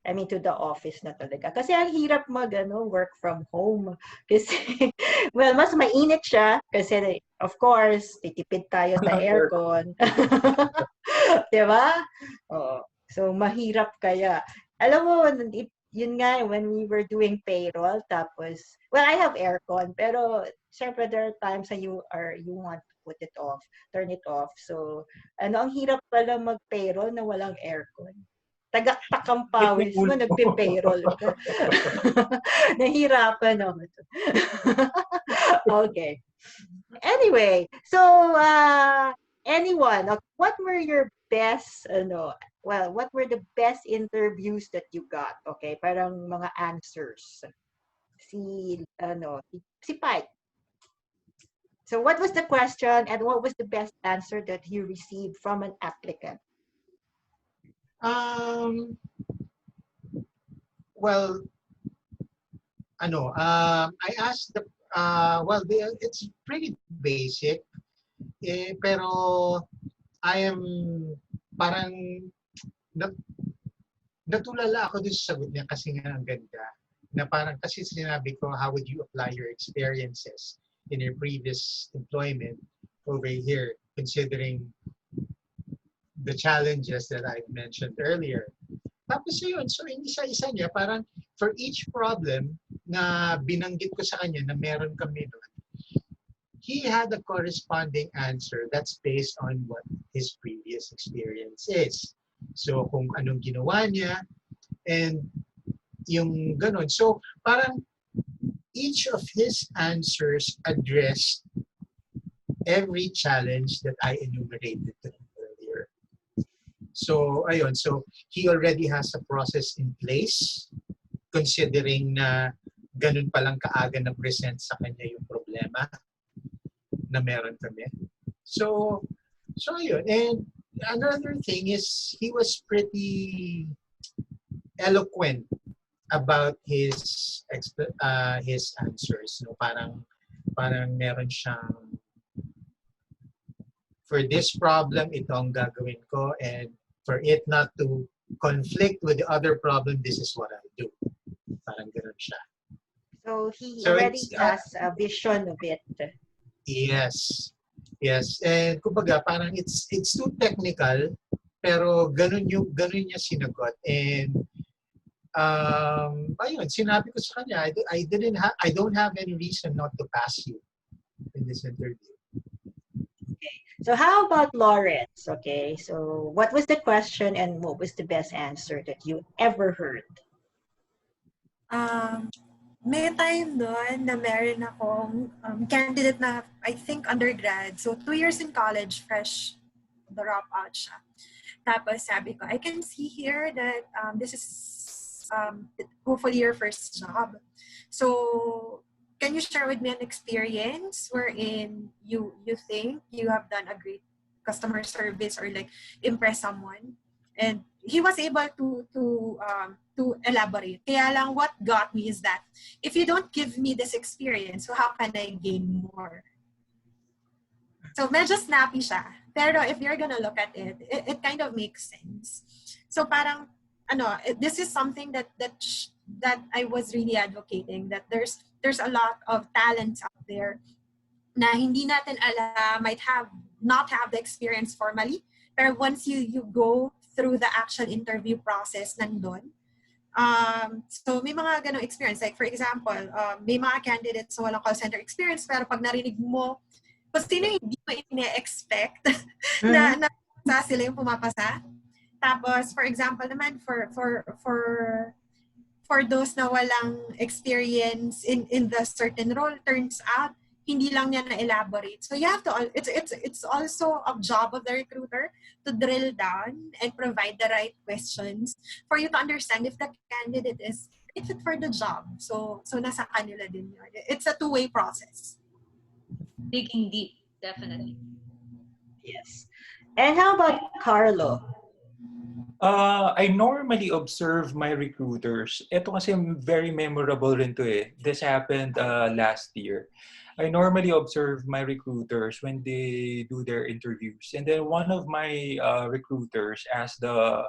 Speaker 2: I mean, to the office na talaga. Kasi ang hirap work from home. Kasi, well, mas mainit siya. Kasi, of course, titipid tayo sa aircon. Diba? Oh, so, mahirap kaya. Alam mo, yun nga, when we were doing payroll, tapos, well, I have aircon, pero, syempre, there are times that you want to put it off, turn it off. So, ang hirap pala mag-payroll na walang aircon. Tagaktak ang pawis mo, nagpe-payroll ka. Nahirapan ako. Okay. Anyway, so what were your best what were the best interviews that you got? Okay, parang mga answers. Si Pyke. So what was the question and what was the best answer that you received from an applicant?
Speaker 6: Well, I asked it's pretty basic, pero I am parang natulala ako dun sa sagot niya kasi nga ang ganda. Na parang kasi sinabi ko, how would you apply your experiences in your previous employment over here, considering the challenges that I've mentioned earlier. Tapos yun, so isa-isa niya, parang for each problem na binanggit ko sa kanya na meron kami doon, he had a corresponding answer that's based on what his previous experience is. So kung anong ginawa niya, and yung ganon. So parang each of his answers addressed every challenge that I enumerated to him earlier. So, ayun. So, he already has a process in place considering na ganun palang kaaga na present sa kanya yung problema na meron kami. So ayun. And another thing is he was pretty eloquent about his answers. No? Parang meron siyang, for this problem, ito ang gagawin ko, and for it not to conflict with the other problem, this is what I do. Parang gano'n siya.
Speaker 2: So So he
Speaker 6: So
Speaker 2: already
Speaker 6: it's,
Speaker 2: has a vision of it.
Speaker 6: yes. Yes. And kumbaga, parang it's too technical, pero ganun niya sinagot. And ayun, sinabi ko sa kanya, I don't have any reason not to pass you in this interview.
Speaker 2: So how about Lorenz? Okay, so what was the question and what was the best answer that you ever heard?
Speaker 5: May time doon na meron akong candidate na I think undergrad. So 2 years in college, fresh dropout siya. Tapos sabi ko, I can see here that this is hopefully your first job. So can you share with me an experience wherein you think you have done a great customer service or like impress someone? And he was able to elaborate. Kaya lang what got me is that if you don't give me this experience, so how can I gain more? So medyo snappy siya. Pero if you're gonna look at it, it kind of makes sense. So parang this is something that I was really advocating, that there's a lot of talents out there na hindi natin alam, might not have the experience formally, pero once you go through the actual interview process nandun, so may mga ganong experience. Like for example, may mga candidates na walang call center experience, pero pag narinig mo, kung sino hindi mo ine-expect na sila yung pumapasa. Tapos, for example naman, for those na walang experience in the certain role, turns out, hindi lang niya na-elaborate. So you have to, it's also a job of the recruiter to drill down and provide the right questions for you to understand if the candidate is fit for the job. So nasa kanila din yun. It's a two-way process.
Speaker 3: Digging deep, definitely.
Speaker 2: Yes. And how about Carlo?
Speaker 4: I normally observe my recruiters. Ito kasi very memorable rin to eh. This happened last year. I normally observe my recruiters when they do their interviews. And then one of my recruiters asked the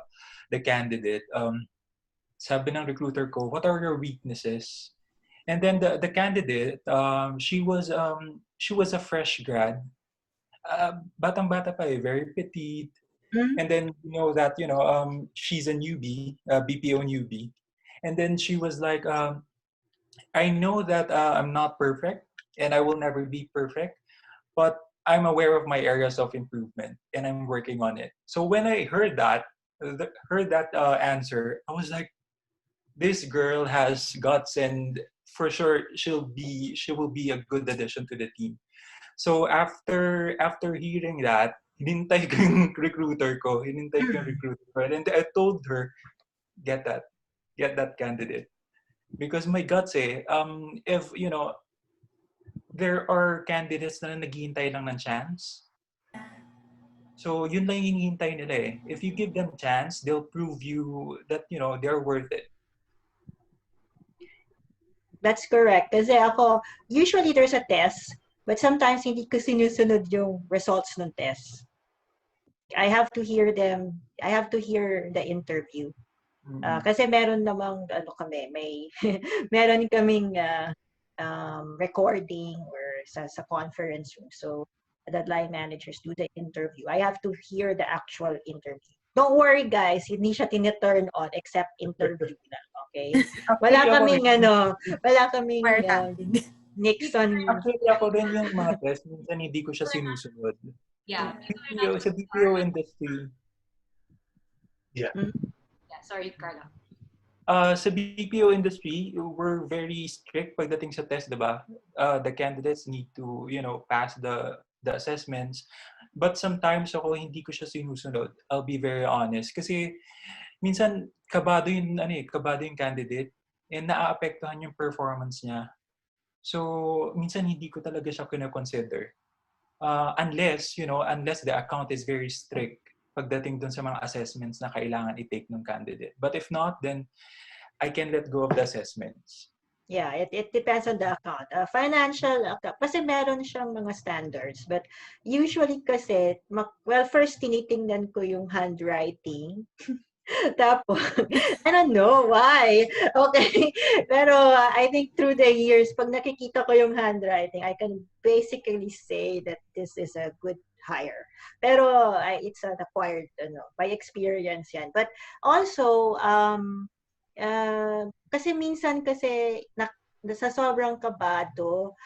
Speaker 4: candidate, sabi ng recruiter ko, what are your weaknesses? And then the candidate, she was a fresh grad. Batang-bata pa eh, very petite. And then she's a newbie, BPO newbie. And then she was like, I know that I'm not perfect and I will never be perfect, but I'm aware of my areas of improvement and I'm working on it. So when I heard that answer, I was like, this girl has guts and for sure she will be a good addition to the team. So after hearing that, hinintay ko yung recruiter ko. And I told her, get that candidate. Because my guts if, there are candidates na naghihintay lang ng chance. So yun lang yung hinihintay nila eh. If you give them a chance, they'll prove you that, they're worth it.
Speaker 2: That's correct. Kasi ako, usually there's a test, but sometimes hindi ko sinusunod yung results ng test. I have to hear them. I have to hear the interview. Kasi meron namang meron kaming recording or sa conference room. So the line managers do the interview. I have to hear the actual interview. Don't worry guys, hindi siya tine-turn on except interview na, okay? Wala kaming Nixon.
Speaker 4: Actually, ako rin yung mga test, minsan hindi ko siya sinusunod.
Speaker 3: Yeah.
Speaker 4: Sa BPO industry.
Speaker 6: Yeah.
Speaker 3: Yeah, sorry, Carlo.
Speaker 4: Sa BPO industry, we're very strict pagdating sa test, diba? The candidates need to, pass the assessments. But sometimes ako hindi ko siya sinusunod. I'll be very honest. Kasi minsan kabado yung candidate and naaapektuhan yung performance niya. So minsan hindi ko talaga siya kino-consider. Unless the account is very strict pagdating dun sa mga assessments na kailangan i-take ng candidate. But if not, then I can let go of the assessments.
Speaker 2: Yeah, it depends on the account. Financial account, kasi meron siyang mga standards. But usually kasi, first tinitingnan ko yung handwriting. Tapos, I don't know why. Okay. Pero I think through the years, pag nakikita ko yung handwriting, I can basically say that this is a good hire. Pero it's an acquired, by experience yan. But also, kasi minsan kasi sa sobrang kabado,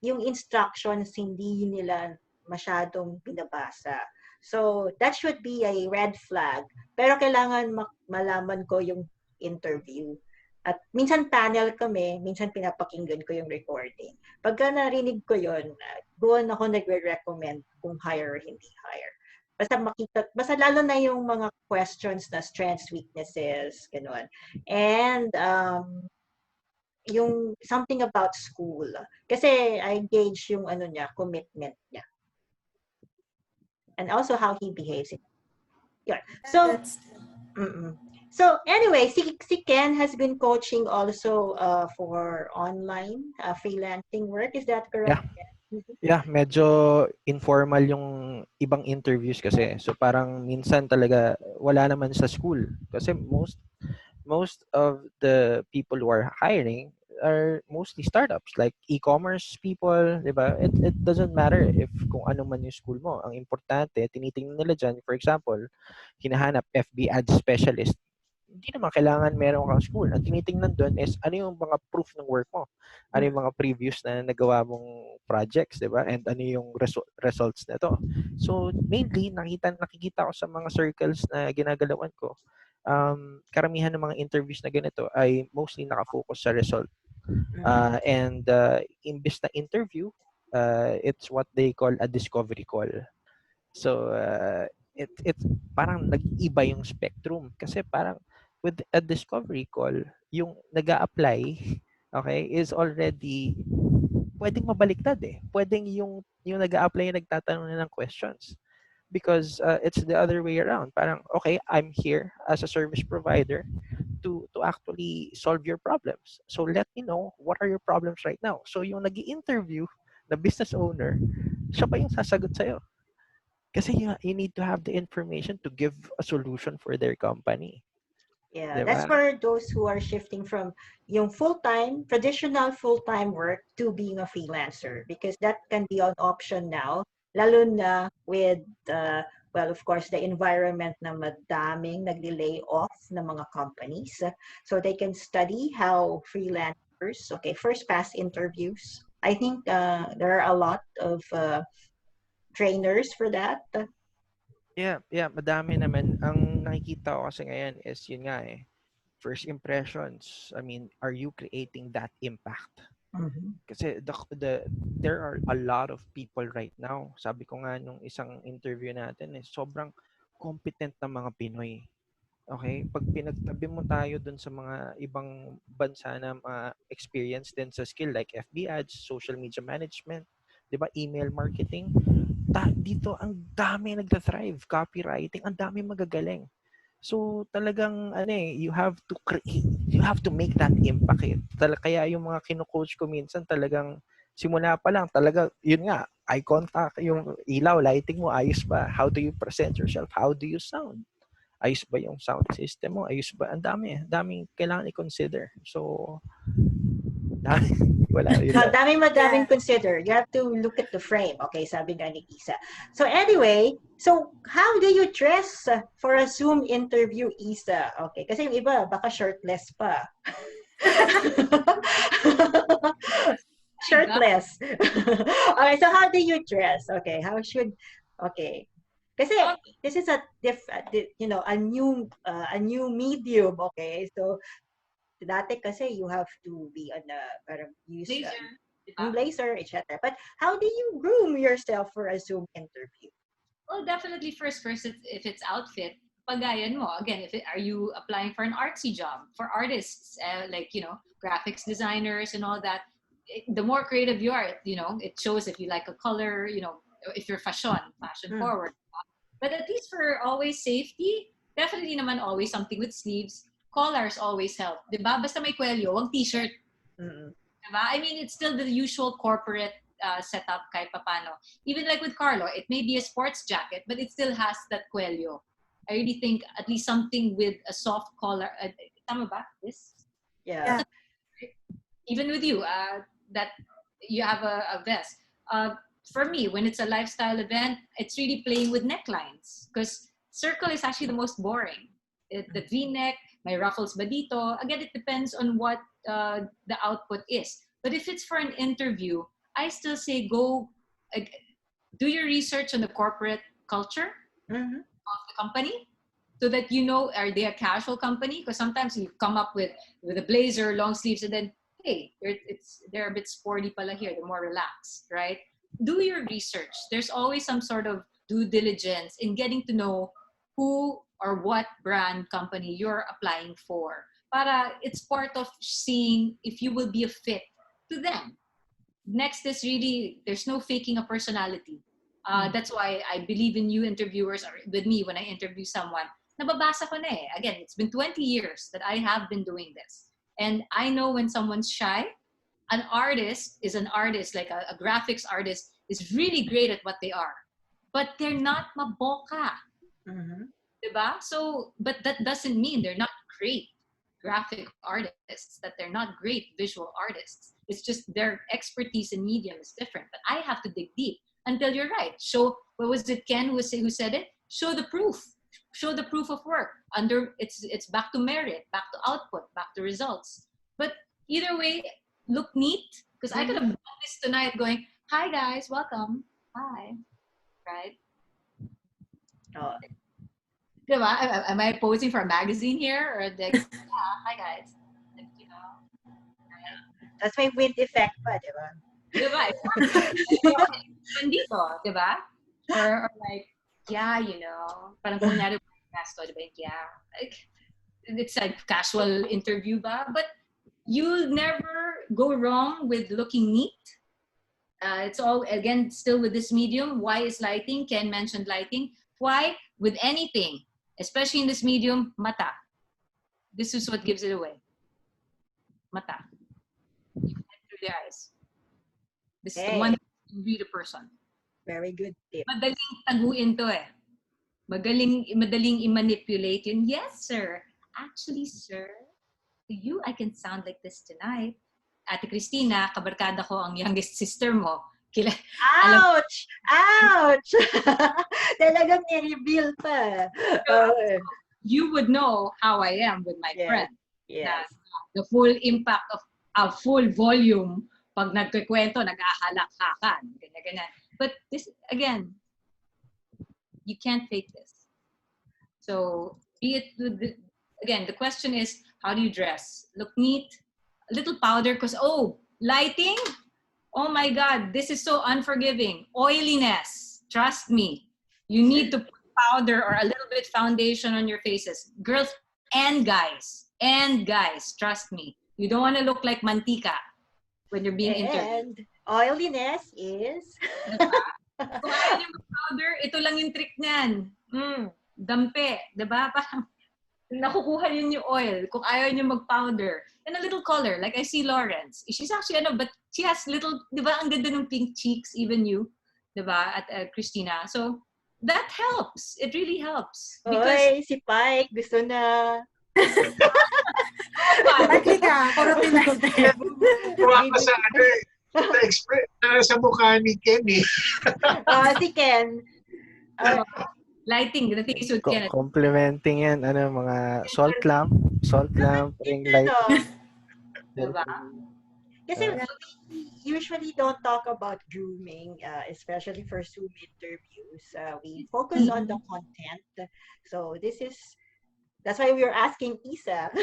Speaker 2: yung instructions hindi nila masyadong binabasa. So, that should be a red flag. Pero kailangan malaman ko yung interview. At minsan panel kami, minsan pinapakinggan ko yung recording. Pagka narinig ko yun, doon ako nagre-recommend kung hire or hindi hire. Basta lalo na yung mga questions na strengths, weaknesses, gano'n. And yung something about school. Kasi I gauge yung commitment niya. And also how he behaves. Yeah. So, so anyway, si Ken has been coaching also for online freelancing work. Is that correct?
Speaker 1: Yeah, medyo informal yung ibang interviews kasi. So parang minsan talaga wala naman sa school kasi most of the people who are hiring are mostly startups like e-commerce people, 'di ba? It doesn't matter if kung ano man yung school mo. Ang importante, tinitingnan nila diyan, for example, hinahanap FB ad specialist. Hindi naman kailangan meron kang school. Ang tinitingnan doon is ano yung mga proof ng work mo. Ano yung mga previous na nagawa mong projects, 'di ba? And ano yung results nito. So, mainly nakikita ko sa mga circles na ginagalawan ko. Karamihan ng mga interviews na ganito ay mostly nakafocus sa result. And imbes na interview, it's what they call a discovery call. So, it's parang nag-iba yung spectrum kasi parang with a discovery call, yung nag-a-apply, okay, is already pwedeng mabaliktad eh. Pwedeng yung nag-a-apply yung nagtatanong na ng questions. Because it's the other way around. Parang, okay, I'm here as a service provider to actually solve your problems. So let me know what are your problems right now. So yung nag-i-interview na business owner, siya pa yung sasagot sa'yo. Kasi you need to have the information to give a solution for their company.
Speaker 2: Yeah,
Speaker 1: Diba?
Speaker 2: that's for those who are shifting from yung traditional full-time work to being a freelancer because that can be an option now, lalo na with, well, of course, the environment na madaming nag-lay off na mga companies. So they can study how freelancers, first pass interviews. I think there are a lot of trainers for that.
Speaker 1: Yeah, madami naman. Ang nakikita ko kasi ngayon is yun nga eh. First impressions. I mean, are you creating that impact? Kasi there are a lot of people right now. Sabi ko nga nung isang interview natin sobrang competent na mga Pinoy. Okay? Pag pinagtabi mo tayo dun sa mga ibang bansa na mga experience din sa skill like FB ads, social media management, 'di ba, email marketing, dito ang dami nagta-thrive, copywriting, ang dami magagaling. So talagang you have to create, you have to make that impact eh. Kaya yung mga kino-coach ko minsan talagang simula pa lang talaga yun nga, eye contact, yung ilaw, lighting mo, ayos ba? How do you present yourself? How do you sound? Ayos ba yung sound system mo? Ayos ba? Ang daming kailangan i-consider. So wala yun.
Speaker 2: Madaming consider. You have to look at the frame. Okay, sabi nga ni Isa. So anyway, how do you dress for a Zoom interview, Isa? Okay, kasi yung iba, baka shirtless pa. Shirtless. Okay, so how do you dress? Okay, kasi this is a new medium, okay? So dati kasi you have to be on a parang use blazer, etc. But how do you groom yourself for a Zoom interview?
Speaker 3: Well, definitely first if it's outfit, pagayan mo. Again, are you applying for an artsy job for artists like graphics designers and all that? The more creative you are, it shows if you like a color, if you're fashion forward. But at least for always safety, definitely naman always something with sleeves. Collars always help. Diba? Basta may kwelyo, wag t-shirt. Diba? I mean, it's still the usual corporate setup kahit papano. Even like with Carlo, it may be a sports jacket, but it still has that kwelyo. I really think at least something with a soft collar. Tama ba? This?
Speaker 2: Yeah.
Speaker 3: Even with you, that you have a vest. For me, when it's a lifestyle event, it's really playing with necklines because circle is actually the most boring. The V-neck, my ruffles ba dito. Again, it depends on what the output is. But if it's for an interview, I still say go do your research on the corporate culture
Speaker 2: Mm-hmm.
Speaker 3: of the company so that you know, are they a casual company? Because sometimes you come up with a blazer, long sleeves, and then, hey, they're a bit sporty pala here. They're more relaxed, right? Do your research. There's always some sort of due diligence in getting to know who or what brand company you're applying for. Para it's part of seeing if you will be a fit to them. Next is really, there's no faking a personality. That's why I believe in you interviewers, or with me when I interview someone, nababasa ko na eh. Again, it's been 20 years that I have been doing this. And I know when someone's shy. An artist is an artist, like a graphics artist is really great at what they are. But they're not maboka.
Speaker 2: Mm-hmm.
Speaker 3: Diba? So, but that doesn't mean they're not great graphic artists, that they're not great visual artists. It's just their expertise in medium is different. But I have to dig deep until you're right. Show, what was it, Ken who said it? Show the proof. Show the proof of work. It's back to merit, back to output, back to results. But either way, look neat. Because I could have done this tonight going, hi guys, welcome. Hi. Right?
Speaker 2: Oh.
Speaker 3: Diba? Am I posing for a magazine here? Or like, yeah, hi guys. Like, you know. Right?
Speaker 2: That's my wind effect pa, di ba?
Speaker 3: Diba? Nandito, diba? Or like, yeah, you know. Parang kunyari, diba? Yeah. Like, it's like casual interview ba? But you'll never go wrong with looking neat. It's all, again, still with this medium. Why is lighting? Ken mentioned lighting. Why? With anything, especially in this medium, mata. This is what gives it away. Mata. You can through their eyes. This is the one that you read a person.
Speaker 2: Very good tip.
Speaker 3: Madaling taguin to eh. Madaling i-manipulate yun. Yes, sir. Actually, sir, to you, I can sound like this tonight. Ate Christina, kabarkada ko ang youngest sister mo.
Speaker 2: Ouch! Ouch! Talagang ni-reveal pa.
Speaker 3: You would know how I am with my friend.
Speaker 2: Yes.
Speaker 3: The full impact of a full volume pag nagkikwento, nag-ahalak-hakan. Ganyan. But this, again, you can't fake this. So, be it with again, the question is, how do you dress? Look neat, a little powder, because, lighting? Oh my God, this is so unforgiving. Oiliness, trust me. You need to put powder or a little bit foundation on your faces. Girls and guys, trust me. You don't want to look like mantika when you're being interviewed.
Speaker 2: And oiliness is...
Speaker 3: Kung ayaw niyo mag-powder, ito lang yung trick niyan. Dampe, diba? Parang nakukuha yun yung oil kung ayaw niyo mag-powder. And a little color, like I see Lorenz. She's actually, but she has little, diba, ang ganda ng pink cheeks, even you, diba, at Christina. So, that helps. It really helps.
Speaker 2: Oy, si Pyke, gusto na.
Speaker 5: Lagi ka, puro pinag-step.
Speaker 6: Kuha ka sa sa mukha ni Ken eh.
Speaker 2: Si Ken.
Speaker 3: Lighting, the thing is with Ken.
Speaker 1: Complimenting yan, mga salt lamp, ring light.
Speaker 3: Diba?
Speaker 2: Kasi we usually don't talk about grooming, especially for Zoom interviews. We focus on the content. So that's why we were asking Issa.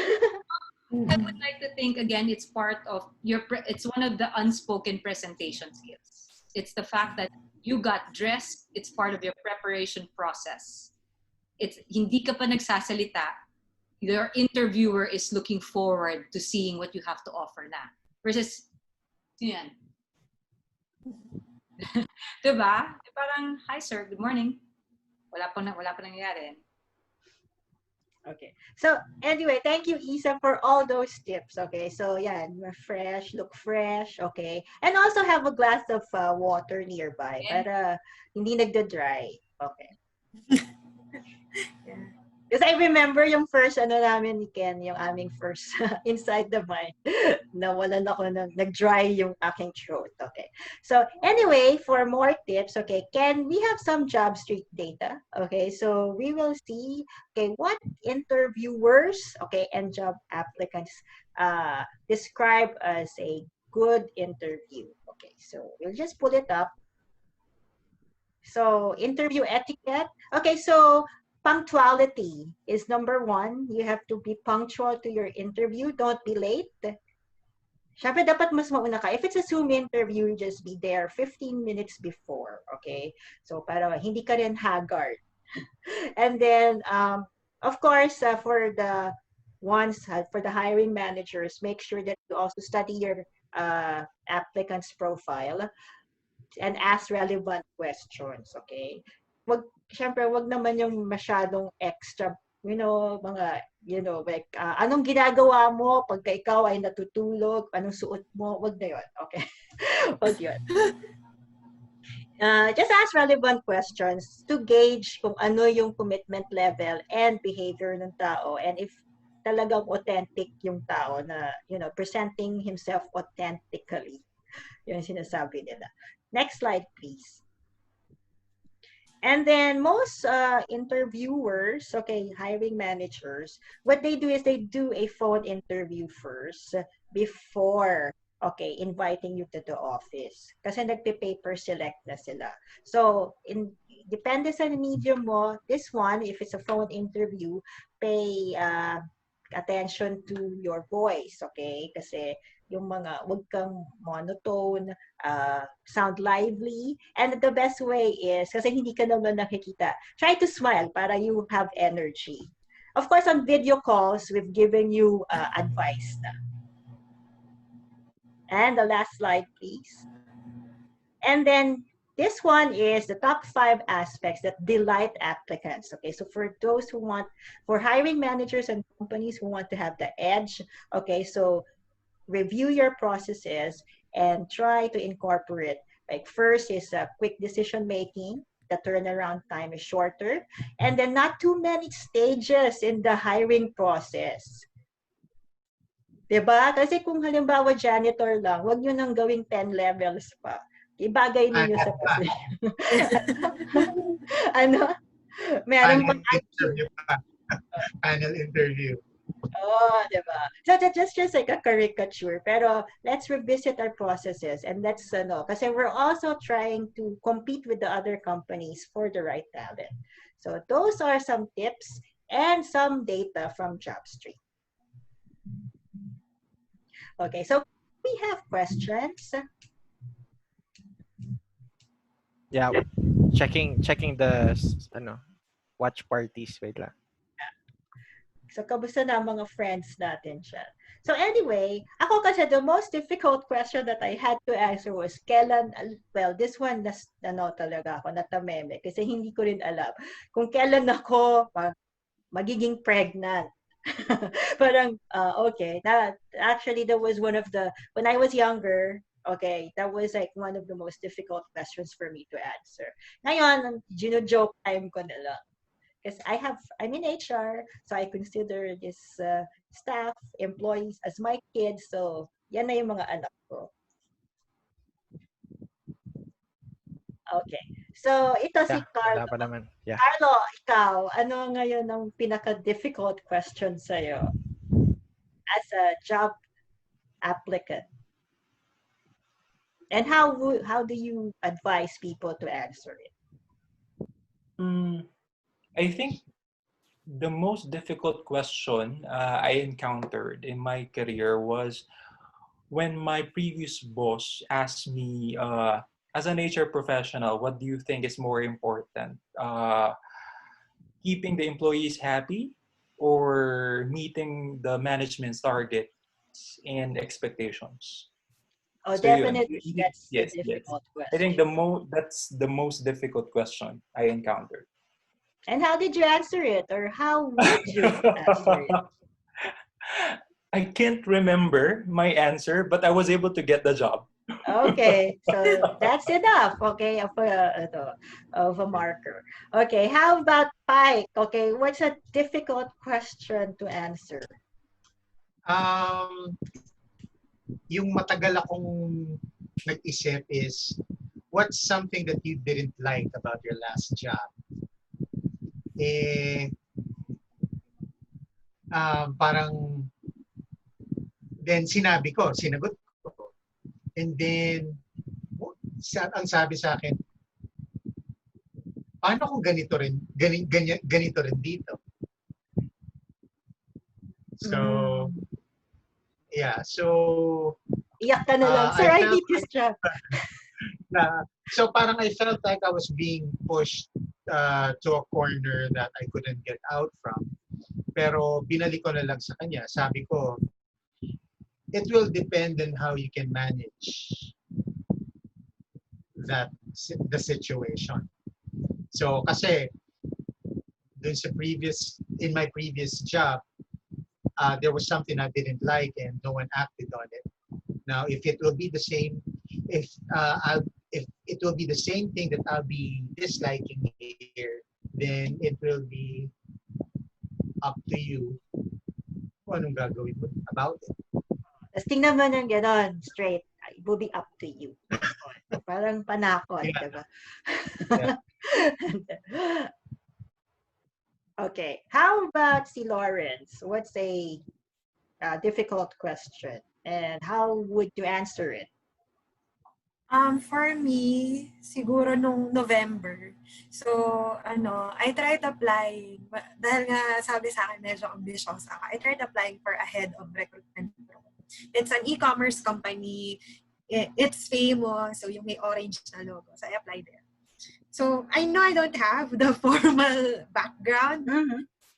Speaker 3: I would like to think, again, it's part of it's one of the unspoken presentation skills. It's the fact that you got dressed, it's part of your preparation process. It's hindi ka pa nagsasalita, your interviewer is looking forward to seeing what you have to offer na. Versus, yan. Diba? Parang, hi sir, good morning. Wala pa nangyayari.
Speaker 2: Okay. So anyway, thank you, Issa, for all those tips. Okay. So yeah, look fresh. Okay. And also have a glass of water nearby para hindi nagda-dry. Okay.
Speaker 5: Yeah.
Speaker 2: Because I remember yung first namin ni Ken, yung aming first inside the mind, nawalan ako nag-dry yung aking throat. Okay. So anyway, for more tips, okay, Ken, we have some job street data. Okay, so we will see, okay, what interviewers, okay, and job applicants describe as a good interview. Okay, so we'll just pull it up. So interview etiquette. Okay, so punctuality is number one. You have to be punctual to your interview. Don't be late. Siyempre, dapat mas mauna ka. If it's a Zoom interview, just be there 15 minutes before. Okay? So, para hindi ka rin haggard. And then, of course, for the hiring managers, make sure that you also study your applicant's profile and ask relevant questions, okay? Syempre, wag naman yung masyadong extra, mga, like, anong ginagawa mo pagka ikaw ay natutulog, anong suot mo, wag na yun, okay? Wag yun. Just ask relevant questions to gauge kung ano yung commitment level and behavior ng tao, and if talagang authentic yung tao na, presenting himself authentically. Yun sinasabi nila. Next slide, please. And then most interviewers, okay, hiring managers, what they do is they do a phone interview first before, okay, inviting you to the office. Kasi nagpe-paper select na sila. So, depende sa medium mo, this one, if it's a phone interview, pay attention to your voice, okay? Kasi yung mga, wag kang monotone, sound lively, and the best way is, kasi hindi ka naman nakikita, try to smile para you have energy. Of course, on video calls, we've given you advice na. And the last slide, please. And then, this one is the top 5 aspects that delight applicants. Okay, so for those who want, for hiring managers and companies who want to have the edge, okay, so review your processes and try to incorporate. Like first is quick decision making. The turnaround time is shorter. And then not too many stages in the hiring process. Diba? Kasi kung halimbawa janitor lang, wag nyo nang gawing 10 levels pa. Ibagay ninyo sa position. Meron
Speaker 6: panel interview pa. Panel interview.
Speaker 2: Oh, diba? So that's just like a caricature. Pero let's revisit our processes and let's kasi we're also trying to compete with the other companies for the right talent. So those are some tips and some data from JobStreet. Okay, so we have questions.
Speaker 1: Yeah, checking the watch parties. Wait lang.
Speaker 2: So, kamusta na mga friends natin siya? So, anyway, ako kasi the most difficult question that I had to answer was kailan, well, this one, talaga ako, natameme, kasi hindi ko rin alam kung kailan ako magiging pregnant. Parang, okay, actually, that was one of the, when I was younger, okay, that was like one of the most difficult questions for me to answer. Ngayon, gino-joke time ko na lang. Because I'm in HR, so I consider this staff, employees as my kids. So, yan na yung mga anak ko. Okay. So, ito si Carlo.
Speaker 1: Naman. Yeah.
Speaker 2: Carlo, ikaw, ano ngayon ang pinaka-difficult question sa'yo as a job applicant? And how do you advise people to answer it?
Speaker 4: I think the most difficult question I encountered in my career was when my previous boss asked me, as an HR professional, what do you think is more important? Keeping the employees happy or meeting the management's targets and expectations?
Speaker 2: Oh, so definitely, that's a difficult question.
Speaker 4: I think that's the most difficult question I encountered.
Speaker 2: And how did you answer it? Or how would you answer it?
Speaker 4: I can't remember my answer, but I was able to get the job.
Speaker 2: Okay, so that's enough, okay, of a marker. Okay, how about Pyke? Okay, what's a difficult question to answer?
Speaker 6: Um, yung matagal akong nag-isip is, what's something that you didn't like about your last job? Eh, parang, then sinagot ko. And then, ang sabi sa akin, paano kung ganito rin dito? So, yeah. So,
Speaker 2: Iyak ka na lang. Sir, I need this job.
Speaker 6: So parang I felt like I was being pushed to a corner that I couldn't get out from. Pero binalik ko na lang sa kanya. Sabi ko, it will depend on how you can manage the situation. So kasi in my previous job, there was something I didn't like and no one acted on it. Now, if it will be the same, if it will be the same thing that I'll be disliking here, then it will be up to you kung anong gagawin mo about it.
Speaker 2: Tapos tingnan mo ng gano'n, straight. It will be up to you. Parang panakot,
Speaker 6: Yeah.
Speaker 2: diba?
Speaker 6: Yeah.
Speaker 2: Okay, how about si Lorenz? What's a difficult question? And how would you answer it?
Speaker 5: For me, siguro nung November. So, I tried applying. Dahil nga sabi sa akin, medyo ambitious ako. I tried applying for a head of recruitment. It's an e-commerce company. It's famous. So, yung may orange na logo. So, I applied there. So, I know I don't have the formal background.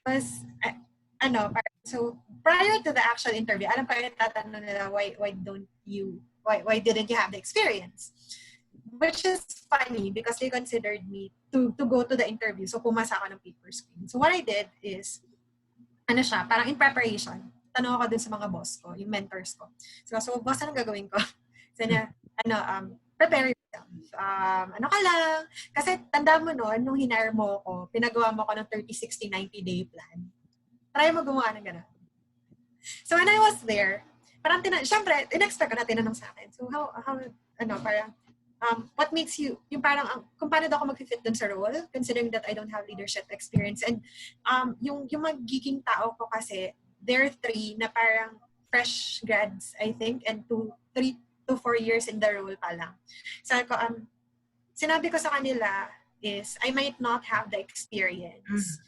Speaker 5: Mas, so, prior to the actual interview, alam ko yung tatanong nila, why didn't you have the experience? Which is funny because they considered me to go to the interview. So, pumasa ako ng paper screen. So, what I did is, parang in preparation, tanong ako dun sa mga boss ko, yung mentors ko. So boss, anong gagawin ko? So, prepare yourself. Ano ka lang? Kasi tanda mo noon, nung hinire mo ako, pinagawa mo ako ng 30, 60, 90-day plan. Try mo gumawa ng gano'n. So, when I was there, parang syempre, in-expect ko na tinanong sa akin. So, what makes you, yung parang, kung paano daw ako mag-fit dun sa role, considering that I don't have leadership experience. And yung magiging tao ko kasi, they're 3 na parang fresh grads, I think, and 3 to 4 years in the role pa lang. So, sinabi ko sa kanila is, I might not have the experience.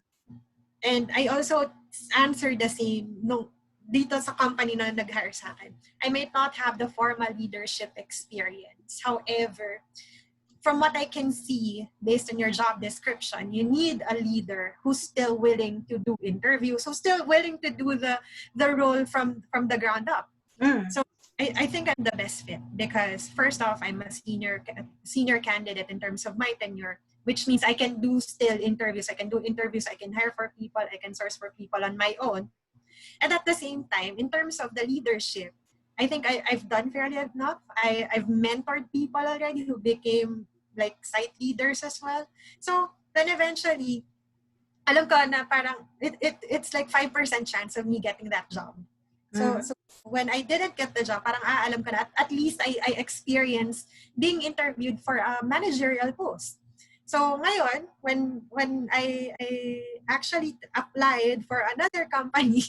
Speaker 5: And I also answered the same dito sa company na nag-hire sa akin. I might not have the formal leadership experience. However, from what I can see, based on your job description, you need a leader who's still willing to do interviews, who's still willing to do the role from the ground up. So I think I'm the best fit because first off, I'm a senior candidate in terms of my tenure, which means I can do still interviews. I can do interviews. I can hire for people. I can source for people on my own. And at the same time, in terms of the leadership, I think I've done fairly enough. I've mentored people already who became like site leaders as well. So then eventually, alam ko na parang it's like 5% chance of me getting that job. So when I didn't get the job, parang alam ko na at least I experienced being interviewed for a managerial post. So ngayon, when I actually applied for another company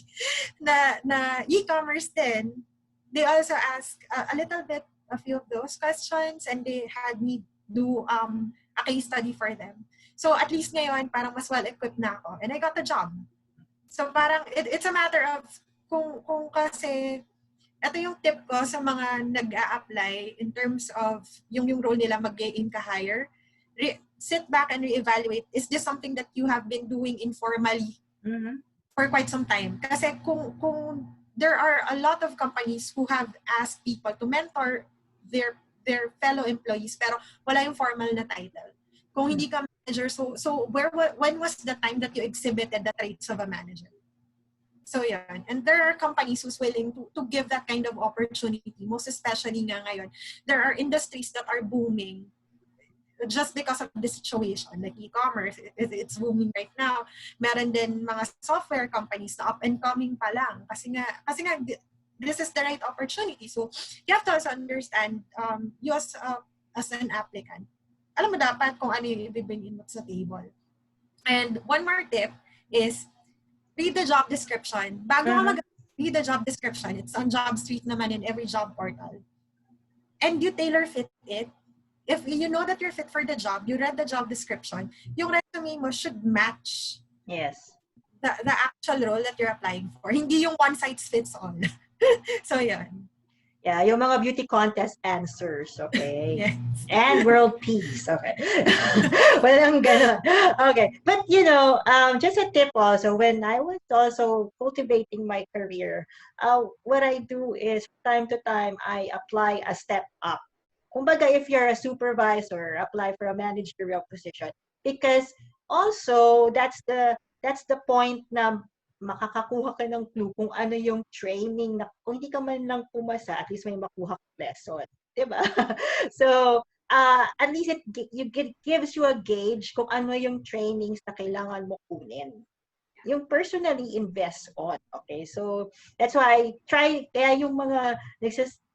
Speaker 5: na e-commerce din, they also asked a little bit, a few of those questions, and they had me do a case study for them. So at least ngayon, parang mas well-equipped na ako, and I got the job. So parang it's a matter of kung kasi ito yung tip ko sa mga nag-a-apply in terms of yung role nila mag-gain ka hire. Sit back and reevaluate, is this something that you have been doing informally for quite some time? Kasi kung there are a lot of companies who have asked people to mentor their fellow employees pero wala yung formal na title. Kung hindi ka manager, so when was the time that you exhibited the traits of a manager? So yan. And there are companies who's willing to give that kind of opportunity. Most especially nga ngayon, there are industries that are booming just because of the situation. Like e-commerce, it's booming right now. Meron din mga software companies na up and coming pa lang. Kasi nga this is the right opportunity. So you have to also understand, you as an applicant, alam mo dapat kung ano yung ibibigin mo sa table. And one more tip is, read the job description. Bago ka read the job description, it's on JobStreet naman in every job portal. And you tailor fit it. If you know that you're fit for the job, you read the job description, yung resume mo should match
Speaker 2: Yes.
Speaker 5: the actual role that you're applying for. Hindi yung one size fits all. So, yan.
Speaker 2: Yeah, yung mga beauty contest answers, okay?
Speaker 5: Yes.
Speaker 2: And world peace, okay? Walang ganun. Okay, but just a tip also, when I was also cultivating my career, what I do is time to time, I apply a step up. Kumbaga, if you're a supervisor, apply for a managerial position. Because also, that's the point na makakakuha ka ng clue kung ano yung training na kung hindi ka man lang pumasa, at least may makuha ka lesson. Diba? So, at least it gives you a gauge kung ano yung trainings na kailangan mo kunin. Yung personally invest on. Okay? So, that's why kaya yung mga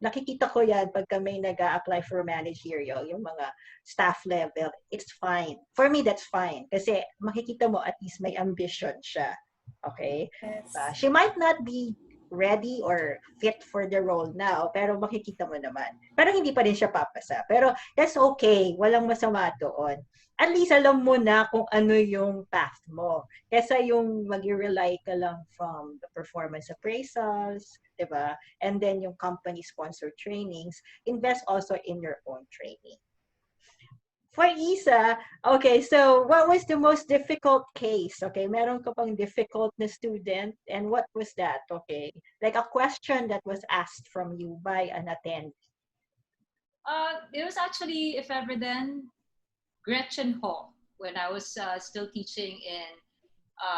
Speaker 2: nakikita ko yan pag kami nag-a-apply for managerial, yung mga staff level, it's fine. For me, that's fine. Kasi makikita mo at least may ambition siya. Okay?
Speaker 5: Yes.
Speaker 2: She might not be ready or fit for the role now, pero makikita mo naman. Pero hindi pa rin siya papasa. Pero that's okay. Walang masama doon. At least alam mo na kung ano yung path mo. Kesa yung mag-rely ka lang from the performance appraisals, diba? And then yung company-sponsored trainings, invest also in your own training. For Issa, okay, so what was the most difficult case? Okay, meron ka pang difficult na student, and what was that? Okay, like a question that was asked from you by an attendee.
Speaker 3: It was actually, if ever then, Gretchen Hall, when I was still teaching in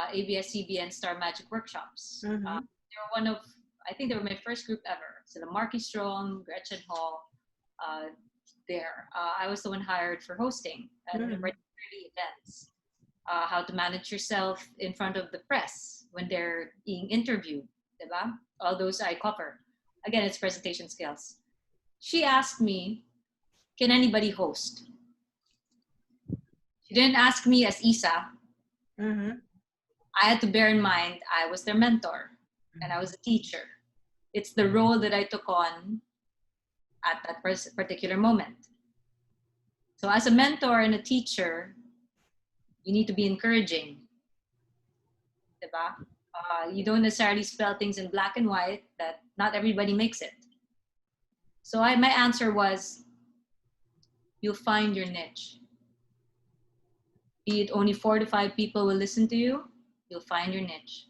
Speaker 3: ABS-CBN Star Magic workshops. They were I think they were my first group ever. So the Marky Strong, Gretchen Hall, there. I was the one hired for hosting and particularly events. How to manage yourself in front of the press when they're being interviewed, diba? All those I cover. Again, it's presentation skills. She asked me, can anybody host? She didn't ask me as Issa. I had to bear in mind I was their mentor and I was a teacher. It's the role that I took on at that particular moment. So as a mentor and a teacher, you need to be encouraging. Diba? You don't necessarily spell things in black and white, that not everybody makes it. So my answer was, you'll find your niche. Be it only 4 to 5 people will listen to you, you'll find your niche.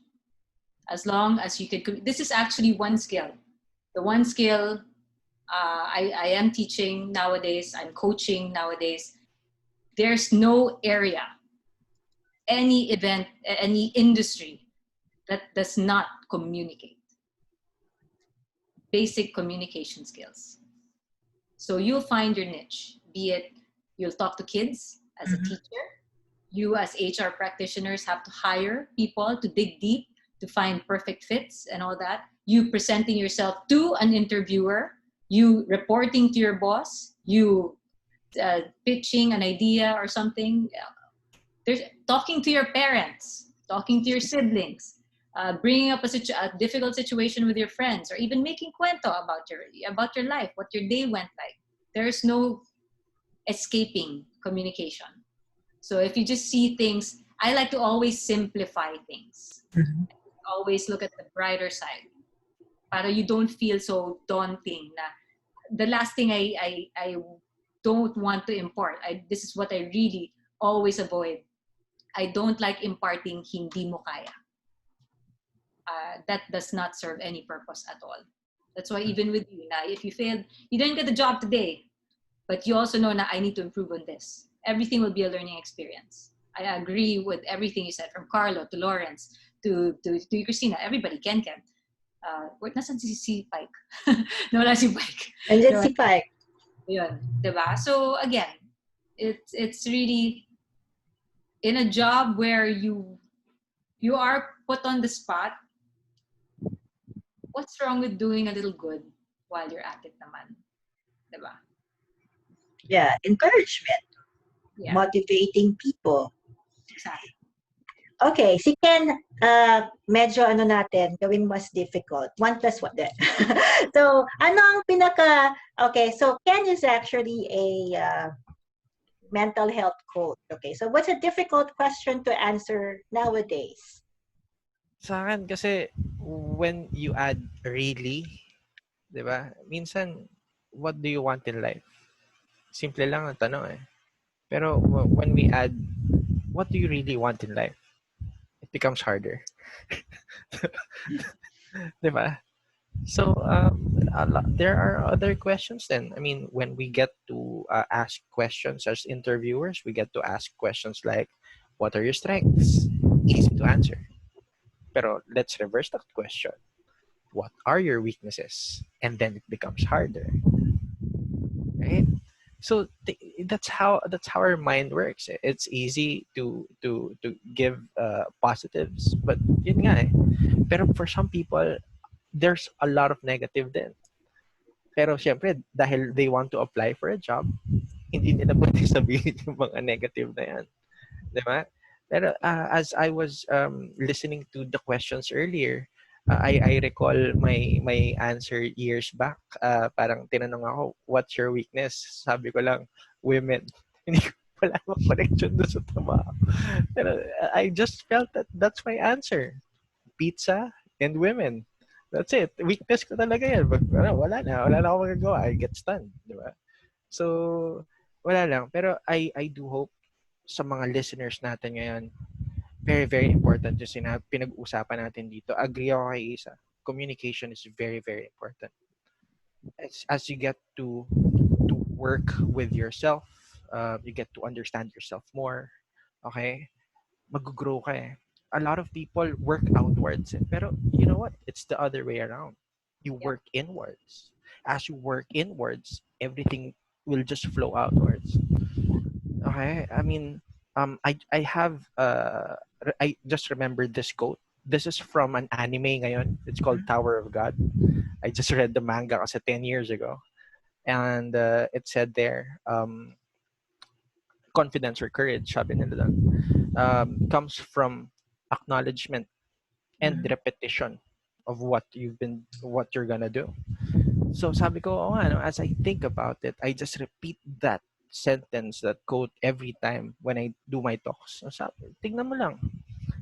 Speaker 3: As long as you could, this is actually one skill. The one skill I am teaching nowadays, I'm coaching nowadays. There's no area, any event, any industry that does not communicate. Basic communication skills. So you'll find your niche, be it you'll talk to kids as a teacher. You as HR practitioners have to hire people to dig deep to find perfect fits and all that. You presenting yourself to an interviewer, you reporting to your boss, you pitching an idea or something. There's talking to your parents, talking to your siblings, bringing up a difficult situation with your friends, or even making cuento about your life, what your day went like. There's no escaping communication. So if you just see things, I like to always simplify things. Always look at the brighter side. Para you don't feel so daunting. The last thing I don't want to impart, this is what I really always avoid. I don't like imparting hindi mo kaya. That does not serve any purpose at all. That's why even with you, if you failed, you didn't get the job today, but you also know I need to improve on this. Everything will be a learning experience. I agree with everything you said, from Carlo to Lorenz to Christina, everybody, Ken. Nasan si Pyke? Nawala si Pyke.
Speaker 2: And then si Pyke.
Speaker 3: Yun, diba? So again, it's really in a job where you are put on the spot. What's wrong with doing a little good while you're at it naman? Diba?
Speaker 2: Yeah, encouragement.
Speaker 3: Yeah.
Speaker 2: Motivating people.
Speaker 3: Exactly.
Speaker 2: Okay, si Ken, medyo gawin mas difficult. 1 plus 1 din. So, okay, so Ken is actually a mental health coach. Okay, so what's a difficult question to answer nowadays?
Speaker 1: Sa akin kasi, when you add really, di ba? Minsan, what do you want in life? Simple lang ang tanong eh. Pero when we add, what do you really want in life? It becomes harder. Di ba? So, there are other questions then. I mean, when we get to ask questions as interviewers, we get to ask questions like, what are your strengths? Easy to answer. Pero let's reverse that question. What are your weaknesses? And then it becomes harder. Right? So that's how our mind works. It's easy to give positives, but yun nga eh. Pero for some people, there's a lot of negative din. Pero syempre, dahil they want to apply for a job, hindi nila pwede sabihin yung mga negative na yan. Diba? Pero as I was listening to the questions earlier, I recall my answer years back. Parang tinanong ako, what's your weakness? Sabi ko lang, women. Hindi ko wala namang connection doon sa trabaho. Pero I just felt that that's my answer. Pizza and women. That's it. Weakness ko talaga yan. Wala na ako magagawa. I get stunned. Diba? So, wala lang. Pero I do hope sa mga listeners natin ngayon, very, very important yung pinag-usapan natin dito. Agree ako kay Issa. Communication is very, very important. As you get to work with yourself, you get to understand yourself more, okay? Mag-grow ka eh. A lot of people work outwards. Pero you know what? It's the other way around. You work inwards. As you work inwards, everything will just flow outwards. Okay? I mean, I have, I just remembered this quote. This is from an anime ngayon. It's called Tower of God. I just read the manga kasi 10 years ago. And it said there, confidence or courage, sabi nila doon, comes from acknowledgement and repetition of what you're gonna do. So sabi ko, as I think about it, I just repeat that sentence, that quote every time when I do my talks. So, tingnan mo lang,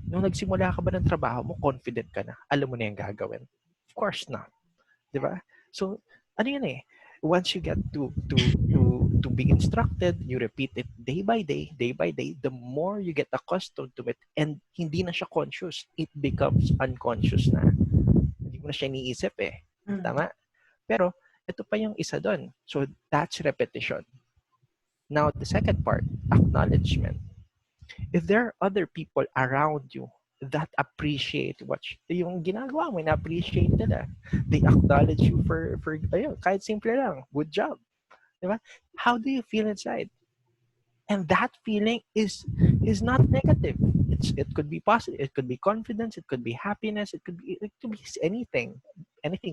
Speaker 1: nung nagsimula ka ba ng trabaho mo, confident ka na, alam mo na yung gagawin? Of course not. Diba? So, ano yun eh, once you get to be instructed, you repeat it day by day, the more you get accustomed to it, and hindi na siya conscious, it becomes unconscious na. Hindi mo na siya iniisip eh. Tama? Pero, ito pa yung isa doon. So, that's repetition. Now, the second part, acknowledgement. If there are other people around you that appreciate yung ginagawa mo, na-appreciate nila. They acknowledge you for ayun, kahit simple lang, good job. Diba? How do you feel inside? And that feeling is not negative. It could be positive. It could be confidence. It could be happiness. It could be anything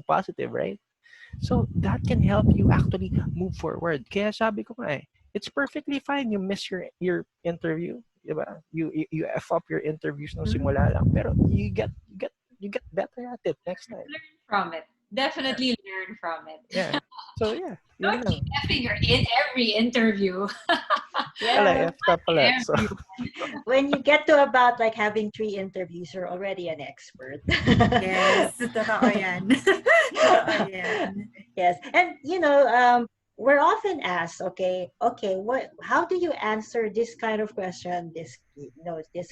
Speaker 1: positive, right? So that can help you actually move forward. Kaya sabi ko nga it's perfectly fine you miss your interview, diba? You F up your interviews nung simula lang, pero you get better at it next time.
Speaker 3: Learn from it. Definitely learn from it.
Speaker 1: Yeah. So yeah.
Speaker 3: Don't keep effing in every interview.
Speaker 2: Yeah.
Speaker 1: So.
Speaker 2: When you get to about like having 3 interviews, you're already an expert.
Speaker 5: Yes, totoo yan. Totoo yan.
Speaker 2: Yes, and we're often asked, okay, how do you answer this kind of question? This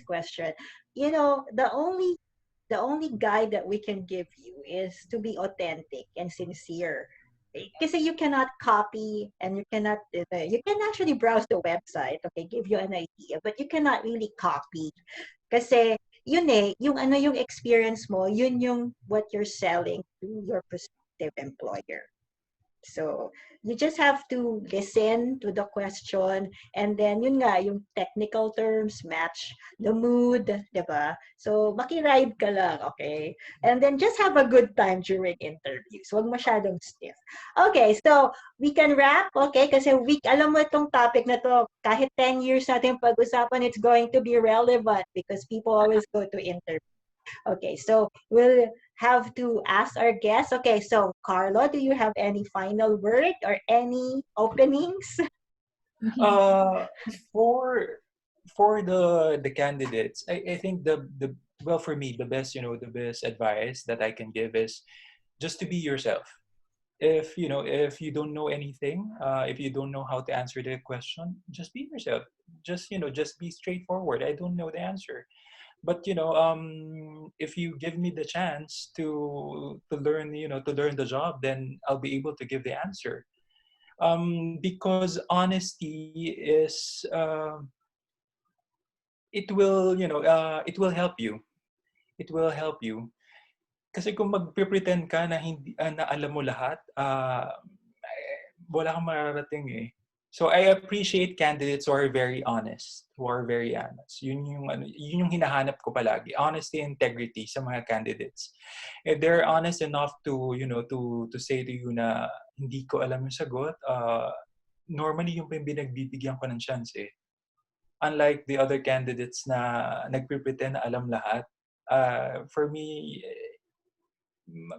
Speaker 2: question. The only guide that we can give you is to be authentic and sincere. Because you cannot copy, and you can actually browse the website, okay, give you an idea, but you cannot really copy. Kasi yun yung yung experience mo, yun yung what you're selling to your prospective employer. So, you just have to listen to the question and then yun nga, yung technical terms match the mood, diba? So, makiride ka lang, okay? And then just have a good time during interviews. Huwag masyadong stiff. Okay, so we can wrap, okay? Kasi alam mo itong topic na to, kahit 10 years natin pag-usapan, it's going to be relevant because people always go to interviews. Okay, so we'll have to ask our guests. Okay, so Carlo, do you have any final word or any openings?
Speaker 4: For the candidates, I think the well, for me, the best advice that I can give is just to be yourself. If you don't know anything, if you don't know how to answer the question, just be yourself. Just be straightforward. I don't know the answer, but if you give me the chance to learn the job, then I'll be able to give the answer. Because honesty is it will help you. It will help you. Kasi kung magpe-pretend ka na hindi na alam mo lahat, wala kang mararating eh. So I appreciate candidates who are very honest, Yun yung hinahanap ko palagi, honesty and integrity sa mga candidates. If they're honest enough to to say to you na hindi ko alam yung sagot, normally yung pinagbibigyan ko ng chance eh. Unlike the other candidates na nagpe-pretend na alam lahat, for me,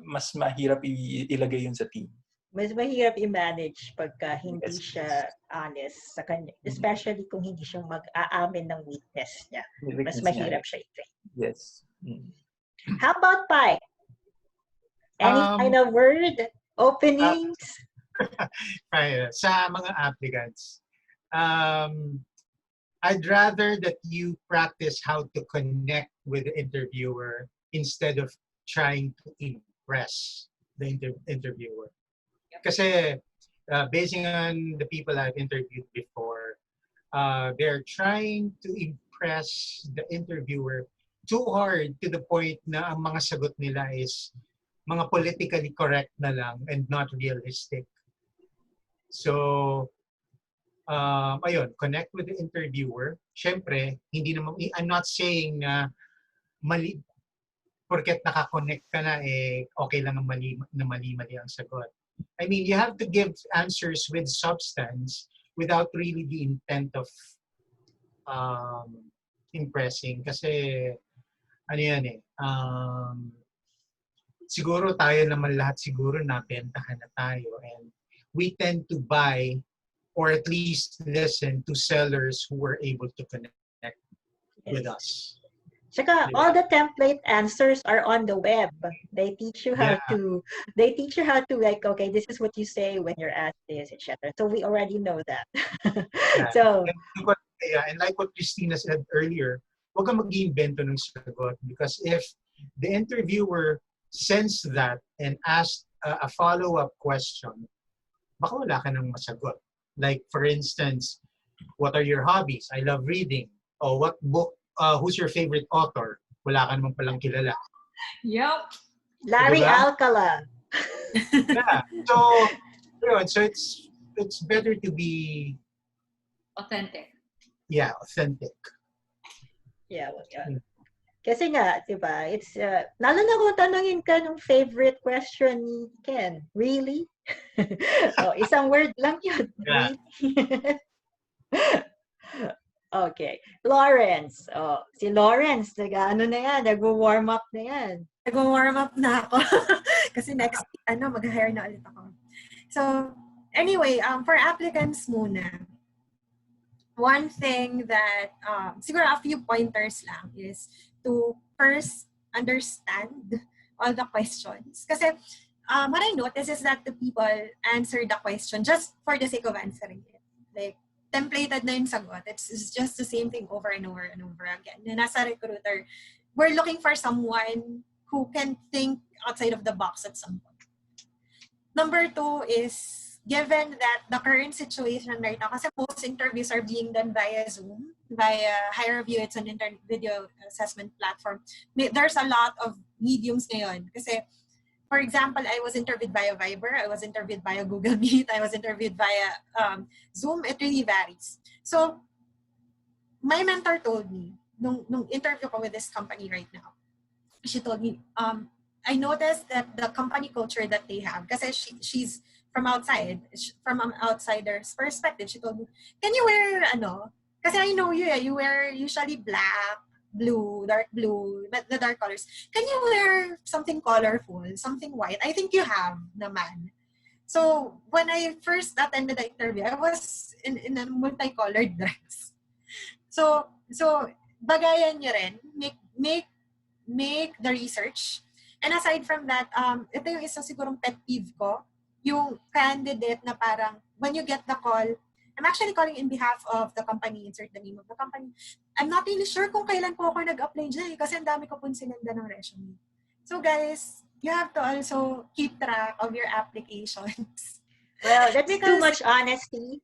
Speaker 4: mas mahirap ilagay yun sa team.
Speaker 2: Mas mahirap i-manage pagka hindi siya honest sa kanya. Especially kung hindi siya mag-aamin ng weakness niya. Mas mahirap siya i-train.
Speaker 4: Yes.
Speaker 2: How about Pyke? Any kind of word? Openings?
Speaker 6: Sa mga applicants, I'd rather that you practice how to connect with the interviewer instead of trying to impress the interviewer. Kasi basing on the people I've interviewed before, they're trying to impress the interviewer too hard to the point na ang mga sagot nila is mga politically correct na lang and not realistic. So, ayun, connect with the interviewer. Siyempre, I'm not saying na mali, porket nakakonect ka na, okay lang ang mali ang sagot. I mean, you have to give answers with substance without really the intent of impressing. Kasi, siguro tayo naman lahat siguro nabentahan na tayo. And we tend to buy or at least listen to sellers who were able to connect with us.
Speaker 2: Tsaka, all the template answers are on the web. They teach you how to, like, okay, this is what you say when you're asked this, etc. So we already know that. So,
Speaker 6: and like what Christina said earlier, huwag kang mag-iimbento ng sagot because if the interviewer sensed that and asked a follow-up question, baka wala ka nang masagot. Like, for instance, what are your hobbies? I love reading. Or what book? Who's your favorite author? Wala ka naman palang kilala.
Speaker 3: Yep.
Speaker 2: Larry Alcala.
Speaker 6: Yeah. So it's better to be
Speaker 3: Authentic.
Speaker 6: Yeah, authentic.
Speaker 2: Yeah, well, yeah. Kasi nga, diba, it's, lalo na kung tanungin ka ng favorite question ni Ken. Really? Isang word lang yun.
Speaker 6: Yeah.
Speaker 2: Really? Okay. Lorenz. Si Lorenz, nag-ano na yan, nag-warm up na yan.
Speaker 5: Nag-warm up na ako. Kasi next week, mag-hire na ulit ako. So, anyway, for applicants muna, one thing that, siguro a few pointers lang is to first understand all the questions. Kasi, what I notice is that the people answer the question just for the sake of answering it. Like, templated na yung sagot. It's just the same thing over and over and over again. Na nasa recruiter, we're looking for someone who can think outside of the box at some point. Number two is given that the current situation right now, kasi most interviews are being done via Zoom, via HireVue, it's an video assessment platform. There's a lot of mediums ngayon. Kasi, for example, I was interviewed via Viber, I was interviewed via Google Meet, I was interviewed via Zoom. It really varies. So, my mentor told me, nung interview ko with this company right now, she told me, I noticed that the company culture that they have, kasi she's from outside, from an outsider's perspective, she told me, can you wear, kasi I know you, you wear usually black, blue, dark blue, the dark colors. Can you wear something colorful, something white? I think you have naman. So, when I first attended the interview, I was in a multicolored dress. So bagayan nyo rin, make the research. And aside from that, ito yung isa sigurong pet peeve ko, yung candidate na parang, when you get the call, I'm actually calling in behalf of the company, insert the name of the company. I'm not really sure kung kailan po ako nag-apply dyan kasi ang dami ko pong sinenda ng resume. So guys, you have to also keep track of your applications.
Speaker 2: Well, that's too much honesty,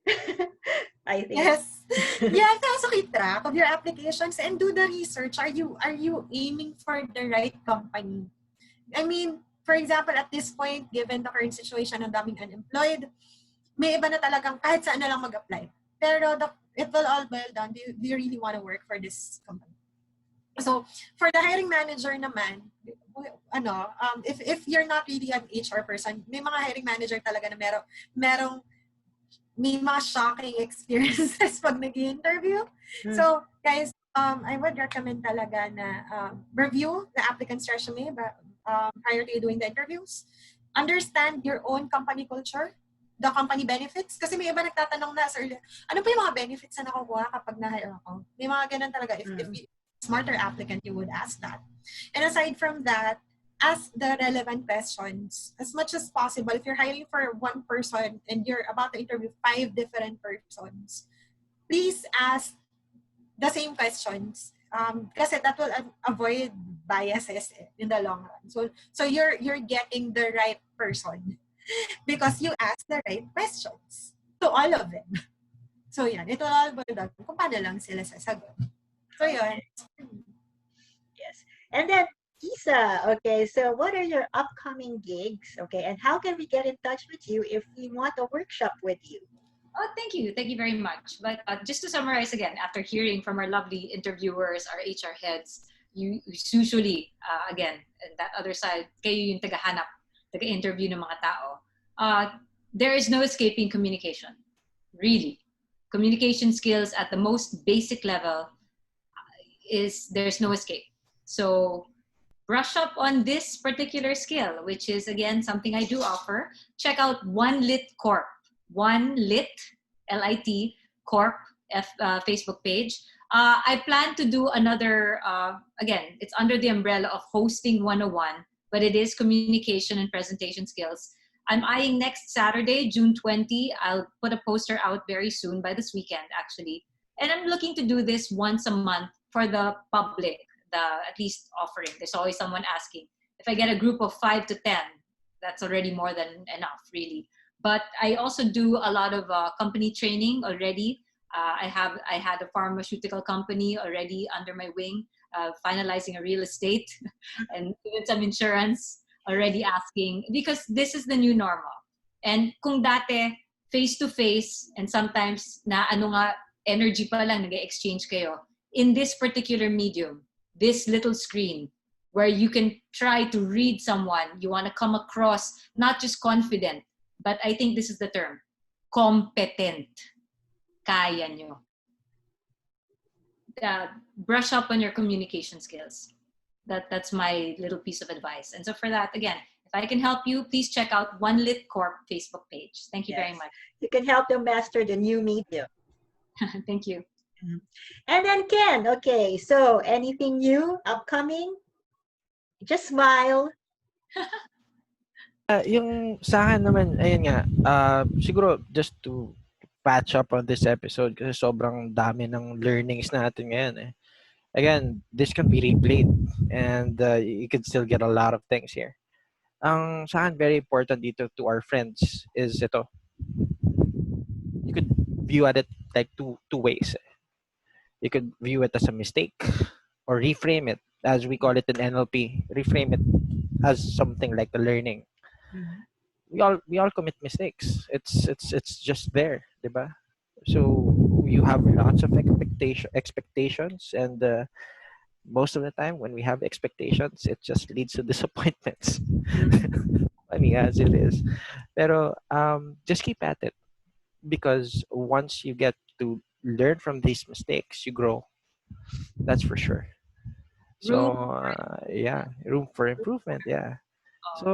Speaker 2: I think.
Speaker 5: Yes. You have to also keep track of your applications and do the research. Are you aiming for the right company? I mean, for example, at this point, given the current situation, ang daming unemployed, may iba na talagang kahit saan na lang mag-apply. Pero it will all boil down, do you really want to work for this company? So, for the hiring manager naman, if you're not really an HR person, may mga hiring manager talaga na may mga shocking experiences pag nag-interview. So, guys, I would recommend talaga na review the applicant's resume prior to you doing the interviews. Understand your own company culture, the company benefits. Kasi may iba nagtatanong na, sir, ano pa yung mga benefits na nakukuha kapag na-hire ako? May mga ganun talaga. If you smarter applicant, you would ask that. And aside from that, ask the relevant questions as much as possible. If you're hiring for one person and you're about to interview 5 different persons, please ask the same questions. Kasi that will avoid biases in the long run. So you're getting the right person because you ask the right questions to all of them. So yan, it will all boil down kung paano lang sila sasagot. So yun.
Speaker 2: Yes. And then, Issa, okay, so what are your upcoming gigs? Okay, and how can we get in touch with you if we want a workshop with you?
Speaker 3: Oh, thank you. Thank you very much. But just to summarize again, after hearing from our lovely interviewers, our HR heads, you usually, again, that other side, kayo yung tagahanap, taga-interview ng mga tao. There is no escaping communication. Really. Communication skills at the most basic level there's no escape. So brush up on this particular skill, which is, again, something I do offer. Check out Unwritten Corp. Unwritten, L-I-T, Corp, Facebook page. I plan to do another, again, it's under the umbrella of Hosting 101, but it is communication and presentation skills. I'm eyeing next Saturday, June 20. I'll put a poster out very soon, by this weekend, actually. And I'm looking to do this once a month for the public, at least offering. There's always someone asking. If I get a group of 5 to 10, that's already more than enough, really. But I also do a lot of company training already. I had a pharmaceutical company already under my wing, finalizing a real estate and even some insurance already asking, because this is the new normal. And kung dati, face-to-face, and sometimes na energy pa lang nag-exchange kayo, in this particular medium, this little screen, where you can try to read someone, you want to come across not just confident, but I think this is the term, competent. Kaya nyo. Brush up on your communication skills. That's my little piece of advice. And so for that, again, if I can help you, please check out Unwritten Corp Facebook page. Thank you very much.
Speaker 2: You can help them master the new medium.
Speaker 3: Thank you.
Speaker 2: And then Ken, okay, so anything new, upcoming? Just smile.
Speaker 1: Yung sa akin naman, ayun nga, siguro just to patch up on this episode kasi sobrang dami ng learnings natin ngayon eh. Again, this can be replayed and you can still get a lot of things here. Ang sa akin very important dito to our friends is ito. you could view at it like two ways. You could view it as a mistake or reframe it as we call it in NLP. Reframe it as something like a learning.
Speaker 2: Mhm.
Speaker 1: We all commit mistakes. It's just there, diba? So you have lots of expectations, and most of the time when we have expectations, it just leads to disappointments. Funny as it is, pero just keep at it, because once you get to learn from these mistakes, you grow. That's for sure.
Speaker 3: Room.
Speaker 1: So yeah, room for improvement. Yeah.
Speaker 3: Oh,
Speaker 1: So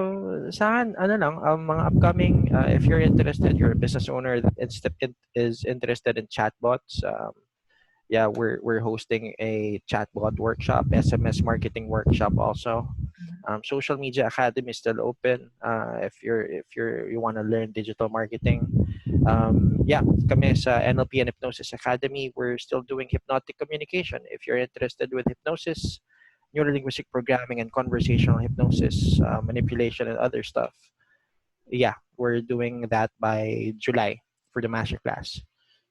Speaker 1: sa akin, ano lang, mga upcoming, if you're interested, you're a business owner that is interested in chatbots, yeah, we're hosting a chatbot workshop, SMS marketing workshop also. Social media academy is still open. You want to learn digital marketing, yeah, kami sa NLP and Hypnosis Academy, we're still doing hypnotic communication. If you're interested with hypnosis, neurolinguistic programming, and conversational hypnosis, manipulation, and other stuff, yeah, we're doing that by July for the master class.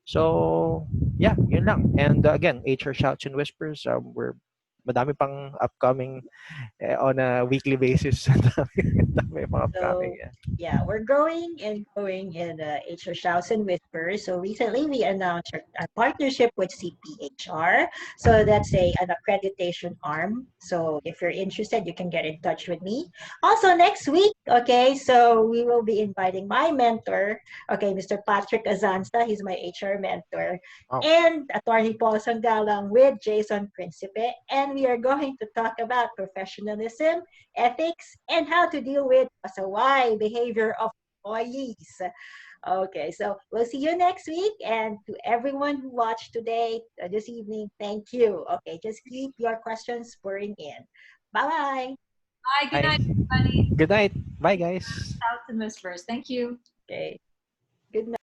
Speaker 1: So, yeah, yun lang. And again, HR Shouts and Whispers, madami pang upcoming on a weekly basis. Dami pang upcoming,
Speaker 2: So
Speaker 1: yeah.
Speaker 2: yeah, we're growing and growing in HR Shouts and Whispers. So recently we announced our partnership with CPHR. So that's an accreditation arm. So if you're interested, you can get in touch with me. Also next week, okay, so we will be inviting my mentor, okay, Mr. Patrick Azanza. He's my HR mentor.
Speaker 1: Oh,
Speaker 2: And Attorney Paul Sanggalang with Jason Principe. And we are going to talk about professionalism, ethics, and how to deal with pasaway behavior of employees. Okay, so we'll see you next week. And to everyone who watched today, this evening, thank you. Okay, just keep your questions pouring in. Bye-bye.
Speaker 3: bye. Good
Speaker 1: bye.
Speaker 3: night, everybody.
Speaker 1: Good night. Bye, guys.
Speaker 3: Out to Miss first. Thank you.
Speaker 2: Okay, good night.